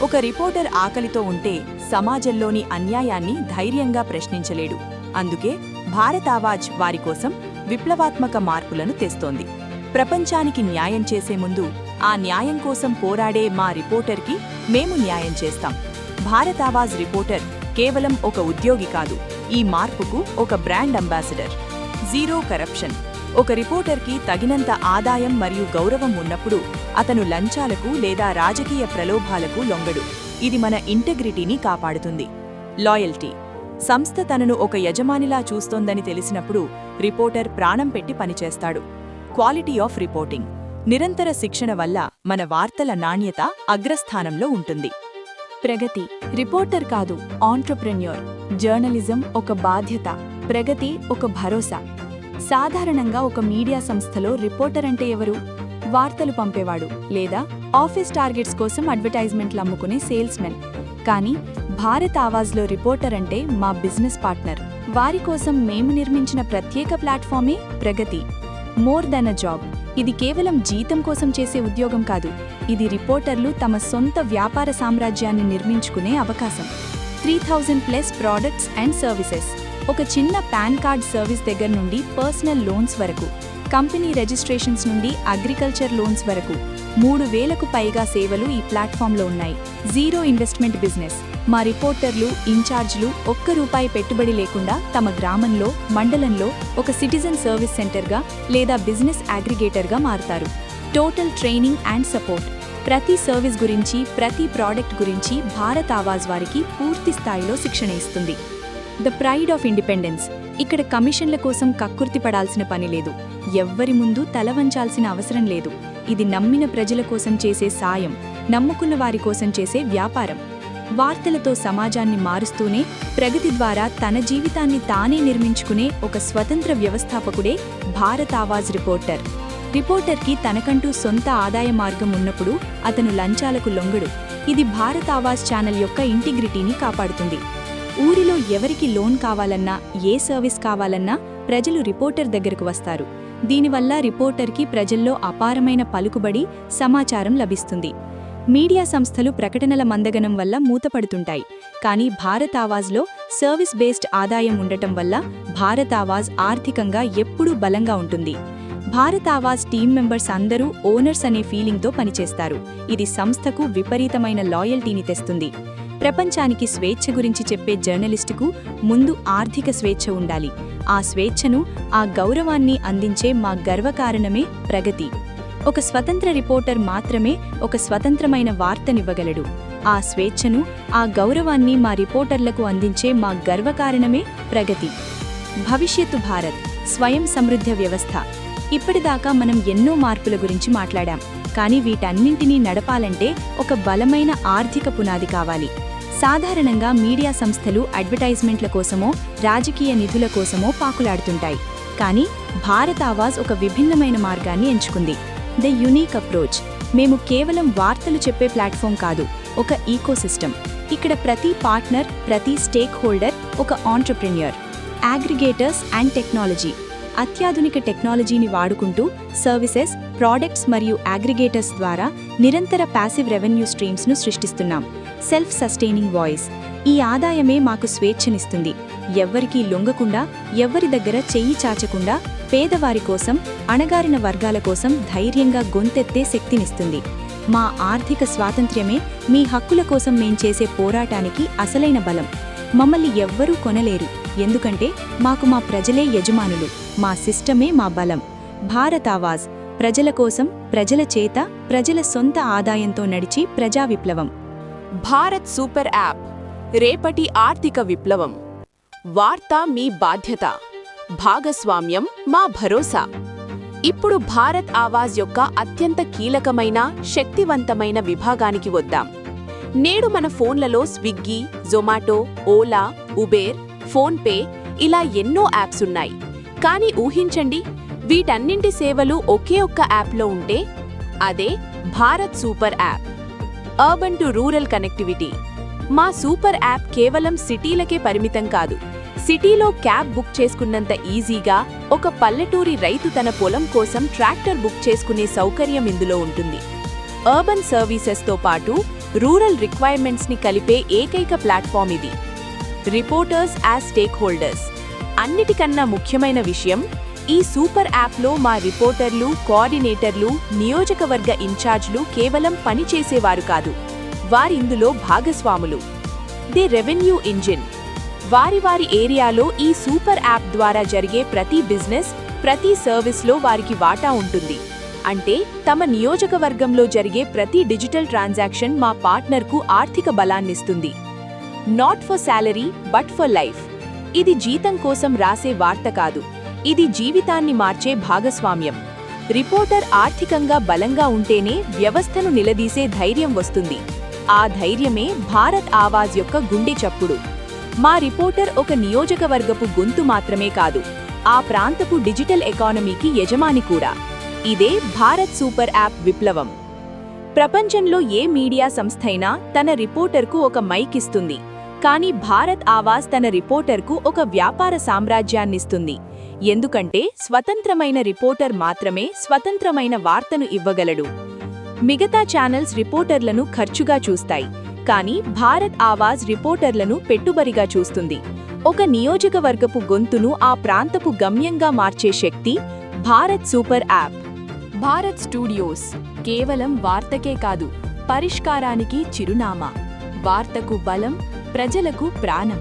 ఒక రిపోర్టర్ ఆకలితో ఉంటే సమాజంలోని అన్యాయాన్ని ధైర్యంగా ప్రశ్నించలేడు. అందుకే భారత్ ఆవాజ్ వారి కోసం విప్లవాత్మక మార్పులను తెస్తోంది. ప్రపంచానికి న్యాయం చేసే ముందు ఆ న్యాయం కోసం పోరాడే మా రిపోర్టర్కి మేము న్యాయం చేస్తాం. భారత్ ఆవాజ్ రిపోర్టర్ కేవలం ఒక ఉద్యోగి కాదు, ఈ మార్పుకు ఒక బ్రాండ్ అంబాసిడర్. Zero corruption. ఒక రిపోర్టర్కి తగినంత ఆదాయం మరియు గౌరవం ఉన్నప్పుడు అతను లంచాలకు లేదా రాజకీయ ప్రలోభాలకు లొంగడు. ఇది మన ఇంటెగ్రిటీని కాపాడుతుంది. లాయల్టీ. సంస్థ తనను ఒక యజమానిలా చూస్తోందని తెలిసినప్పుడు రిపోర్టర్ ప్రాణం పెట్టి పనిచేస్తాడు. Quality of reporting. నిరంతర శిక్షణ వల్ల మన వార్తల నాణ్యత అగ్రస్థానంలో ఉంటుంది. ప్రగతి. రిపోర్టర్ కాదు, ఆంట్రప్రెన్యూర్. జర్నలిజం ఒక బాధ్యత, ప్రగతి ఒక భరోసా. సాధారణంగా ఒక మీడియా సంస్థలో రిపోర్టర్ అంటే ఎవరు? వార్తలు పంపేవాడు లేదా ఆఫీస్ టార్గెట్స్ కోసం అడ్వర్టైజ్మెంట్లు అమ్ముకునే సేల్స్మెన్. కానీ భారత్ ఆవాజ్లో రిపోర్టర్ అంటే మా బిజినెస్ పార్ట్నర్. వారి కోసం మేము నిర్మించిన ప్రత్యేక ప్లాట్ఫామే ప్రగతి. More than a job. ఇది కేవలం జీతం కోసం చేసే ఉద్యోగం కాదు, ఇది రిపోర్టర్లు తమ సొంత వ్యాపార సామ్రాజ్యాన్ని నిర్మించుకునే అవకాశం. 3000+ ప్రోడక్ట్స్ అండ్ సర్వీసెస్. ఒక చిన్న పాన్ కార్డ్ సర్వీస్ దగ్గర నుండి పర్సనల్ లోన్స్ వరకు, కంపెనీ రిజిస్ట్రేషన్స్ నుండి అగ్రికల్చర్ లోన్స్ వరకు 3000కు పైగా సేవలు ఈ ప్లాట్ఫామ్లో ఉన్నాయి. Zero investment business. మా రిపోర్టర్లు, ఇన్ఛార్జ్లు ₹1 పెట్టుబడి లేకుండా తమ గ్రామంలో, మండలంలో ఒక సిటిజన్ సర్వీస్ సెంటర్గా లేదా బిజినెస్ అగ్రిగేటర్గా మారుతారు. Total training and support. ప్రతి సర్వీస్ గురించి, ప్రతి ప్రోడక్ట్ గురించి భారత్ ఆవాజ్ వారికి పూర్తి స్థాయిలో శిక్షణ ఇస్తుంది. The pride of independence. ఇక్కడ కమిషన్ల కోసం కక్కుర్తి పడాల్సిన పని లేదు, ఎవ్వరి ముందు తల వంచాల్సిన అవసరం లేదు. ఇది నమ్మిన ప్రజల కోసం చేసే సాయం, నమ్ముకున్న వారి కోసం చేసే వ్యాపారం. వార్తలతో సమాజాన్ని మారుస్తూనే ప్రగతి ద్వారా తన జీవితాన్ని తానే నిర్మించుకునే ఒక స్వతంత్ర వ్యవస్థాపకుడే భారత్ ఆవాజ్ రిపోర్టర్. రిపోర్టర్కి తనకంటూ సొంత ఆదాయ మార్గం ఉన్నప్పుడు అతను లంచాలకు లొంగడు. ఇది భారత్ ఆవాజ్ ఛానల్ యొక్క ఇంటిగ్రిటీని కాపాడుతుంది. ఊరిలో ఎవరికి లోన్ కావాలన్నా, ఏ సర్వీస్ కావాలన్నా ప్రజలు రిపోర్టర్ దగ్గరకు వస్తారు. దీనివల్ల రిపోర్టర్కి ప్రజల్లో అపారమైన పలుకుబడి, సమాచారం లభిస్తుంది. మీడియా సంస్థలు ప్రకటనల మందగనం వల్ల మూతపడుతుంటాయి. కానీ భారత్ ఆవాజ్లో సర్వీస్ బేస్డ్ ఆదాయం ఉండటం వల్ల భారత్ ఆవాజ్ ఆర్థికంగా ఎప్పుడూ బలంగా ఉంటుంది. భారత్ ఆవాజ్ టీం మెంబర్స్ అందరూ ఓనర్స్ అనే ఫీలింగ్తో పనిచేస్తారు. ఇది సంస్థకు విపరీతమైన లాయల్టీని తెస్తుంది. ప్రపంచానికి స్వేచ్ఛ గురించి చెప్పే జర్నలిస్టుకు ముందు ఆర్థిక స్వేచ్ఛ ఉండాలి. ఆ స్వేచ్ఛను, ఆ గౌరవాన్ని అందించే మా గర్వకారణమే ప్రగతి. ఒక స్వతంత్ర రిపోర్టర్ మాత్రమే ఒక స్వతంత్రమైన వార్తనివ్వగలడు. ఆ స్వేచ్ఛను, ఆ గౌరవాన్ని మా రిపోర్టర్లకు అందించే మా గర్వకారణమే ప్రగతి. భవిష్యత్తు భారత్ స్వయం సమృద్ధ వ్యవస్థ. ఇప్పటిదాకా మనం ఎన్నో మార్పుల గురించి మాట్లాడాం. కానీ వీటన్నింటినీ నడపాలంటే ఒక బలమైన ఆర్థిక పునాది కావాలి. సాధారణంగా మీడియా సంస్థలు అడ్వర్టైజ్మెంట్ల కోసమో, రాజకీయ నిధుల కోసమో పాకులాడుతుంటాయి. కానీ భారత్ ఆవాజ్ ఒక విభిన్నమైన మార్గాన్ని ఎంచుకుంది. The unique approach. మేము కేవలం వార్తలు చెప్పే ప్లాట్ఫామ్ కాదు, ఒక ఈకోసిస్టమ్. ఇక్కడ ప్రతి పార్ట్నర్, ప్రతి స్టేక్ హోల్డర్ ఒక ఆంట్రప్రెన్యూర్. Aggregators and technology. అత్యాధునిక టెక్నాలజీని వాడుకుంటూ సర్వీసెస్, ప్రోడక్ట్స్ మరియు అగ్రిగేటర్స్ ద్వారా నిరంతర ప్యాసివ్ రెవెన్యూ స్ట్రీమ్స్ను సృష్టిస్తున్నాం. Self sustaining voice. ఈ ఆదాయమే మాకు స్వేచ్ఛనిస్తుంది. ఎవ్వరికీ లొంగకుండా, ఎవ్వరి దగ్గర చెయ్యి చాచకుండా, పేదవారి కోసం, అణగారిన వర్గాల కోసం ధైర్యంగా గొంతెత్తే శక్తినిస్తుంది. మా ఆర్థిక స్వాతంత్ర్యమే మీ హక్కుల కోసం మేం చేసే పోరాటానికి అసలైన బలం. మమ్మల్ని ఎవ్వరూ కొనలేరు, ఎందుకంటే మాకు మా ప్రజలే యజమానులు. మా సిస్టమే మా బలం. భారత్ ఆవాజ్. ప్రజల కోసం, ప్రజల చేత, ప్రజల సొంత ఆదాయంతో నడిచి ప్రజా విప్లవం. Bharat super app. రేపటి ఆర్థిక విప్లవం. వార్త మీ బాధ్యత, భాగస్వామ్యం మా భరోసా. ఇప్పుడు భారత్ ఆవాజ్ యొక్క అత్యంత కీలకమైన, శక్తివంతమైన విభాగానికి వద్దాం. నేడు మన ఫోన్లలో Swiggy, Zomato, Ola, Uber, PhonePe ఇలా ఎన్నో యాప్స్ ఉన్నాయి. కానీ ఊహించండి, వీటన్నింటి సేవలు ఒకే ఒక్క యాప్లో ఉంటే? అదే Bharat super app. Urban to rural connectivity. మా సూపర్ యాప్ కేవలం సిటీలకే పరిమితం కాదు. సిటీలో క్యాబ్ బుక్ చేసుకున్నంత ఈజీగా ఒక పల్లెటూరి రైతు తన పొలం కోసం ట్రాక్టర్ బుక్ చేసుకునే సౌకర్యం ఇందులో ఉంటుంది. అర్బన్ సర్వీసెస్తో పాటు రూరల్ రిక్వైర్మెంట్స్ని కలిపే ఏకైక ప్లాట్ఫామ్ ఇది. Reporters as stake holders. అన్నిటికన్నా ముఖ్యమైన విషయం, ఈ సూపర్ యాప్లో మా రిపోర్టర్లు, కోఆర్డినేటర్లు, నియోజకవర్గ ఇన్ఛార్జ్లు కేవలం పనిచేసేవారు కాదు, వారిందులో భాగస్వాములు. The revenue engine. వారి వారి ఏరియాలో ఈ సూపర్ యాప్ ద్వారా జరిగే ప్రతి బిజినెస్, ప్రతి సర్వీస్లో వారికి వాటా ఉంటుంది. అంటే తమ నియోజకవర్గంలో జరిగే ప్రతి డిజిటల్ ట్రాన్సాక్షన్ మా పార్ట్నర్కు ఆర్థిక బలాన్నిస్తుంది. Not for salary but for life. ఇది జీతం కోసం రాసే వార్త కాదు, ఇది జీవితాన్ని మార్చే భాగస్వామ్యం. రిపోర్టర్ ఆర్థికంగా బలంగా ఉంటేనే వ్యవస్థను నిలదీసే ధైర్యం వస్తుంది. ఆ ధైర్యమే భారత్ ఆవాజ్ యొక్క గుండె చప్పుడు. మా రిపోర్టర్ ఒక నియోజకవర్గపు గొంతు మాత్రమే కాదు, ఆ ప్రాంతపు డిజిటల్ ఎకానమీకి యజమాని కూడా. ఇదే భారత్ సూపర్ యాప్ విప్లవం. ప్రపంచంలో ఏ మీడియా సంస్థైనా తన రిపోర్టర్కు ఒక మైక్ ఇస్తుంది. కానీ భారత్ ఆవాజ్ తన రిపోర్టర్కు ఒక వ్యాపార సామ్రాజ్యాన్నిస్తుంది. ఎందుకంటే స్వతంత్రమైన రిపోర్టర్ మాత్రమే స్వతంత్రమైన వార్తను ఇవ్వగలడు. మిగతా ఛానల్స్ రిపోర్టర్లను ఖర్చుగా చూస్తాయి, కానీ భారత్ ఆవాజ్ రిపోర్టర్లను పెట్టుబడిగా చూస్తుంది. ఒక నియోజకవర్గపు గొంతును ఆ ప్రాంతపు గమ్యంగా మార్చే శక్తి Bharat super app. Bharat studios. కేవలం వార్తకే కాదు, పరిష్కారానికి చిరునామా. వార్తకు బలం, ప్రజలకు ప్రాణం.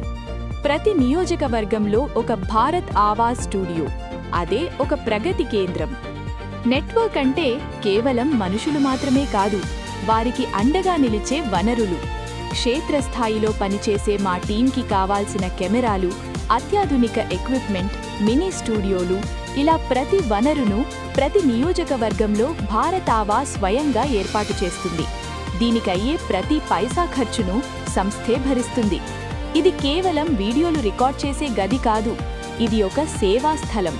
ప్రతి నియోజకవర్గంలో ఒక భారత్ ఆవాజ్ స్టూడియో, అదే ఒక ప్రగతి కేంద్రం. నెట్వర్క్ అంటే కేవలం మనుషులు మాత్రమే కాదు, వారికి అండగా నిలిచే వనరులు. క్షేత్రస్థాయిలో పనిచేసే మా టీంకి కావాల్సిన కెమెరాలు, అత్యాధునిక ఎక్విప్మెంట్, మినీ స్టూడియోలు, ఇలా ప్రతి వనరును ప్రతి నియోజకవర్గంలో భారత్ ఆవాజ్ స్వయంగా ఏర్పాటు చేస్తుంది. దీనికయ్యే ప్రతి పైసా ఖర్చును సంస్థే భరిస్తుంది. ఇది కేవలం వీడియోలు రికార్డ్ చేసే గది కాదు, ఇది ఒక సేవా స్థలం.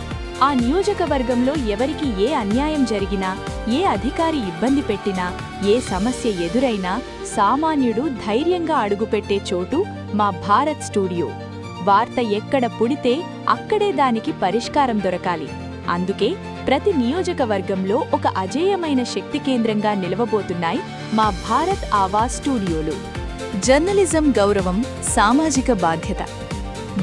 ఆ నియోజకవర్గంలో ఎవరికి ఏ అన్యాయం జరిగినా, ఏ అధికారి ఇబ్బంది పెట్టినా, ఏ సమస్య ఎదురైనా సామాన్యుడు ధైర్యంగా అడుగుపెట్టే చోటు మా భారత్ స్టూడియో. వార్త ఎక్కడ పుడితే అక్కడే దానికి పరిష్కారం దొరకాలి. అందుకే ప్రతి నియోజకవర్గంలో ఒక అజేయమైన శక్తి కేంద్రంగా నిలవబోతున్నాయి మా భారత్ ఆవాజ్ స్టూడియోలు. జర్నలిజం గౌరవం, సామాజిక బాధ్యత.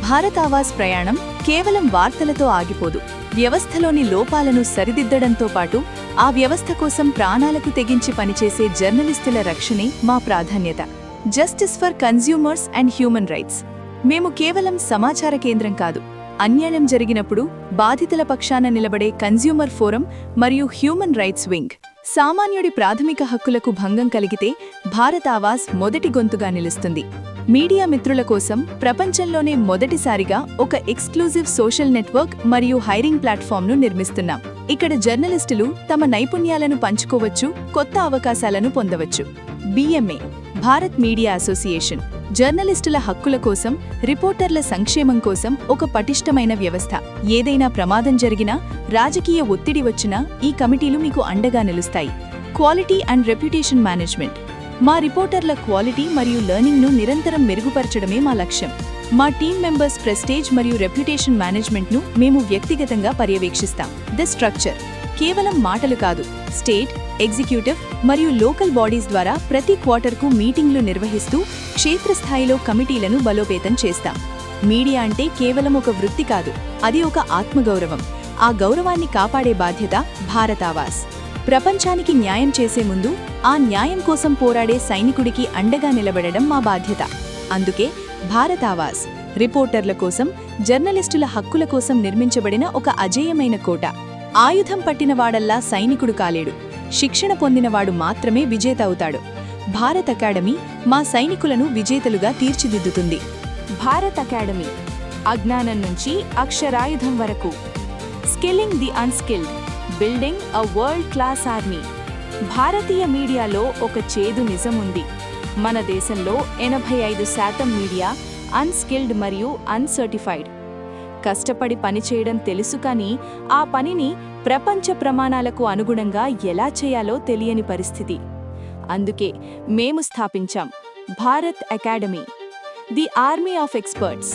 భారత్ ఆవాజ్ ప్రయాణం కేవలం వార్తలతో ఆగిపోదు. వ్యవస్థలోని లోపాలను సరిదిద్దడంతో పాటు ఆ వ్యవస్థ కోసం ప్రాణాలకు తెగించి పనిచేసే జర్నలిస్టుల రక్షణే మా ప్రాధాన్యత. Justice for consumers and human rights. మేము కేవలం సమాచార కేంద్రం కాదు, అన్యాయం జరిగినప్పుడు బాధితుల పక్షాన నిలబడే కన్స్యూమర్ ఫోరం మరియు హ్యూమన్ రైట్స్ వింగ్. సామాన్యుడి ప్రాథమిక హక్కులకు భంగం కలిగితే భారత్ ఆవాజ్ మొదటి గొంతుగా నిలుస్తుంది. మీడియా మిత్రుల కోసం ప్రపంచంలోనే మొదటిసారిగా ఒక ఎక్స్క్లూజివ్ సోషల్ నెట్వర్క్ మరియు హైరింగ్ ప్లాట్ఫామ్ను నిర్మిస్తున్నాం. ఇక్కడ జర్నలిస్టులు తమ నైపుణ్యాలను పంచుకోవచ్చు, కొత్త అవకాశాలను పొందవచ్చు. BMA భారత్ మీడియా అసోసియేషన్ జర్నలిస్టుల హక్కుల కోసం, రిపోర్టర్ల సంక్షేమం కోసం ఒక పటిష్టమైన వ్యవస్థ. ఏదైనా ప్రమాదం జరిగినా, రాజకీయ ఒత్తిడి వచ్చినా ఈ కమిటీలు మీకు అండగా నిలుస్తాయి. Quality and reputation management. మా రిపోర్టర్ల క్వాలిటీ మరియు లెర్నింగ్ను నిరంతరం మెరుగుపరచడమే మా లక్ష్యం. మా టీం మెంబర్స్ ప్రెస్టేజ్ మరియు రెప్యుటేషన్ మేనేజ్మెంట్ను మేము వ్యక్తిగతంగా పర్యవేక్షిస్తాం. ది స్ట్రక్చర్ కేవలం మాటలు కాదు, స్టేట్, ఎగ్జిక్యూటివ్ మరియు లోకల్ బాడీస్ ద్వారా ప్రతి క్వార్టర్కు మీటింగ్లు నిర్వహిస్తూ క్షేత్రస్థాయిలో కమిటీలను బలోపేతం చేస్తాం. మీడియా అంటే కేవలం ఒక వృత్తి కాదు, అది ఒక ఆత్మగౌరవం. ఆ గౌరవాన్ని కాపాడే బాధ్యత భారత్ ఆవాజ్. ప్రపంచానికి న్యాయం చేసే ముందు ఆ న్యాయం కోసం పోరాడే సైనికుడికి అండగా నిలబడడం మా బాధ్యత. అందుకే భారత్ ఆవాజ్ రిపోర్టర్ల కోసం, జర్నలిస్టుల హక్కుల కోసం నిర్మించబడిన ఒక అజేయమైన కోట. ఆయుధం పట్టినవాడల్లా సైనికుడు కాలేడు, శిక్షణ పొందినవాడు మాత్రమే విజేత అవుతాడు. భారత్ అకాడమీ మా సైనికులను విజేతలుగా తీర్చిదిద్దుతుంది. భారత్ అకాడమీ అజ్ఞానం నుంచి అక్షరాయుధం వరకు. Skilling the unskilled, building a world class army. భారతీయ మీడియాలో ఒక చేదు నిజం ఉంది. మన దేశంలో 85% మీడియా అన్స్కిల్డ్ మరియు అన్సర్టిఫైడ్. కష్టపడి పనిచేయడం తెలుసు, కానీ ఆ పనిని ప్రపంచ ప్రమాణాలకు అనుగుణంగా ఎలా చేయాలో తెలియని పరిస్థితి. అందుకే మేము స్థాపించాం Bharat academy, the army of experts.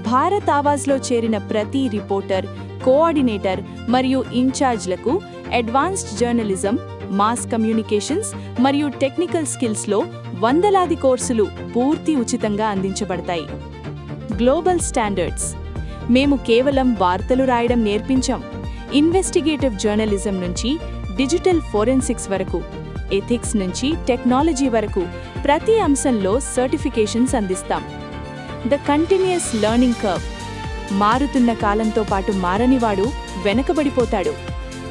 Bharat ఆవాజ్లో చేరిన ప్రతి రిపోర్టర్, కోఆర్డినేటర్ మరియు ఇన్ఛార్జ్లకు అడ్వాన్స్డ్ జర్నలిజం, మాస్ కమ్యూనికేషన్స్ మరియు టెక్నికల్ స్కిల్స్లో వందలాది కోర్సులు పూర్తి ఉచితంగా అందించబడతాయి. Global standards. మేము కేవలం వార్తలు రాయడం నేర్పించాం. ఇన్వెస్టిగేటివ్ జర్నలిజం నుంచి డిజిటల్ ఫోరెన్సిక్స్ వరకు, ఎథిక్స్ నుంచి టెక్నాలజీ వరకు ప్రతి అంశంలో సర్టిఫికేషన్స్ అందిస్తాం. The continuous learning curve. మారుతున్న కాలంతో పాటు మారనివాడు వెనకబడిపోతాడు.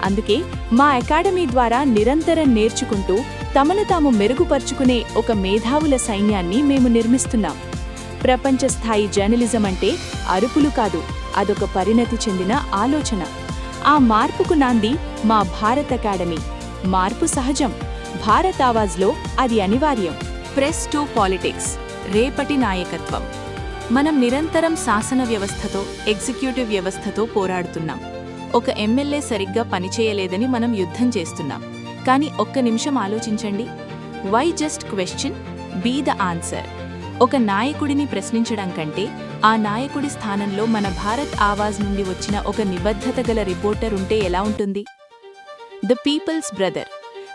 అందుకే మా అకాడమీ ద్వారా నిరంతరం నేర్చుకుంటూ తమను తాము మెరుగుపరుచుకునే ఒక మేధావుల సైన్యాన్ని మేము నిర్మిస్తున్నాం. ప్రపంచ స్థాయి జర్నలిజం అంటే అరుపులు కాదు, అదొక పరిణతి చెందిన ఆలోచన. ఆ మార్పుకు నాంది మా భారత్ అకాడమీ. మార్పు సహజం, భారత్ ఆవాజ్లో అది అనివార్యం. Press to politics. రేపటి నాయకత్వం. మనం నిరంతరం శాసన వ్యవస్థతో, ఎగ్జిక్యూటివ్ వ్యవస్థతో పోరాడుతున్నాం. ఒక ఎమ్మెల్యే సరిగ్గా పనిచేయలేదని మనం యుద్ధం చేస్తున్నాం. కానీ ఒక్క నిమిషం ఆలోచించండి. Why just question, be the answer. ఒక నాయకుడిని ప్రశ్నించడం కంటే ఆ నాయకుడి స్థానంలో మన భారత్ ఆవాజ్ నుండి వచ్చిన ఒక నిబద్ధత గల రిపోర్టర్ ఉంటే ఎలా ఉంటుంది? The people's brother.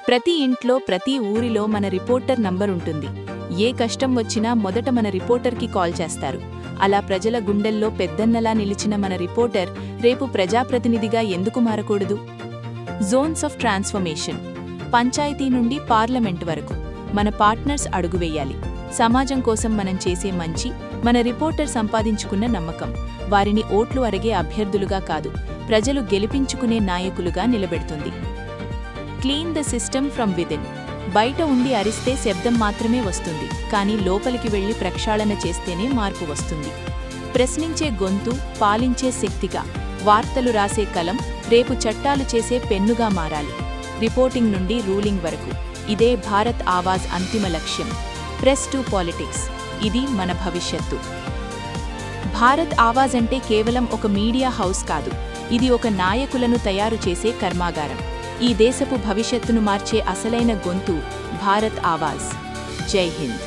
ప్రతి ఇంట్లో, ప్రతి ఊరిలో మన రిపోర్టర్ నంబర్ ఉంటుంది. ఏ కష్టం వచ్చినా మొదట మన రిపోర్టర్కి కాల్ చేస్తారు. అలా ప్రజల గుండెల్లో పెద్దన్నలా నిలిచిన మన రిపోర్టర్ రేపు ప్రజాప్రతినిధిగా ఎందుకు మారకూడదు? Zones of transformation. పంచాయతీ నుండి పార్లమెంట్ వరకు మన పార్ట్నర్స్ అడుగువేయాలి. సమాజం కోసం మనం చేసే మంచి, మన రిపోర్టర్ సంపాదించుకున్న నమ్మకం వారిని ఓట్లు అరిగే అభ్యర్థులుగా కాదు, ప్రజలు గెలిపించుకునే నాయకులుగా నిలబెడుతుంది. Clean the system from within. బయట ఉండి అరిస్తే శబ్దం మాత్రమే వస్తుంది, కానీ లోపలికి వెళ్లి ప్రక్షాళన చేస్తేనే మార్పు వస్తుంది. ప్రశ్నించే గొంతు, పాలించే శక్తిగా, వార్తలు రాసే కలం రేపు చట్టాలు చేసే పెన్నుగా మారాలి. రిపోర్టింగ్ నుండి రూలింగ్ వరకు ఇదే భారత్ ఆవాజ్ అంతిమ లక్ష్యం. Press to politics. ఇది మన భవిష్యత్తు. భారత్ ఆవాజ్ అంటే కేవలం ఒక మీడియా హౌస్ కాదు, ఇది ఒక నాయకులను తయారు చేసే కర్మాగారం. ఈ దేశపు భవిష్యత్తును మార్చే అసలైన గొంతు భారత్ ఆవాజ్. జై హింద్.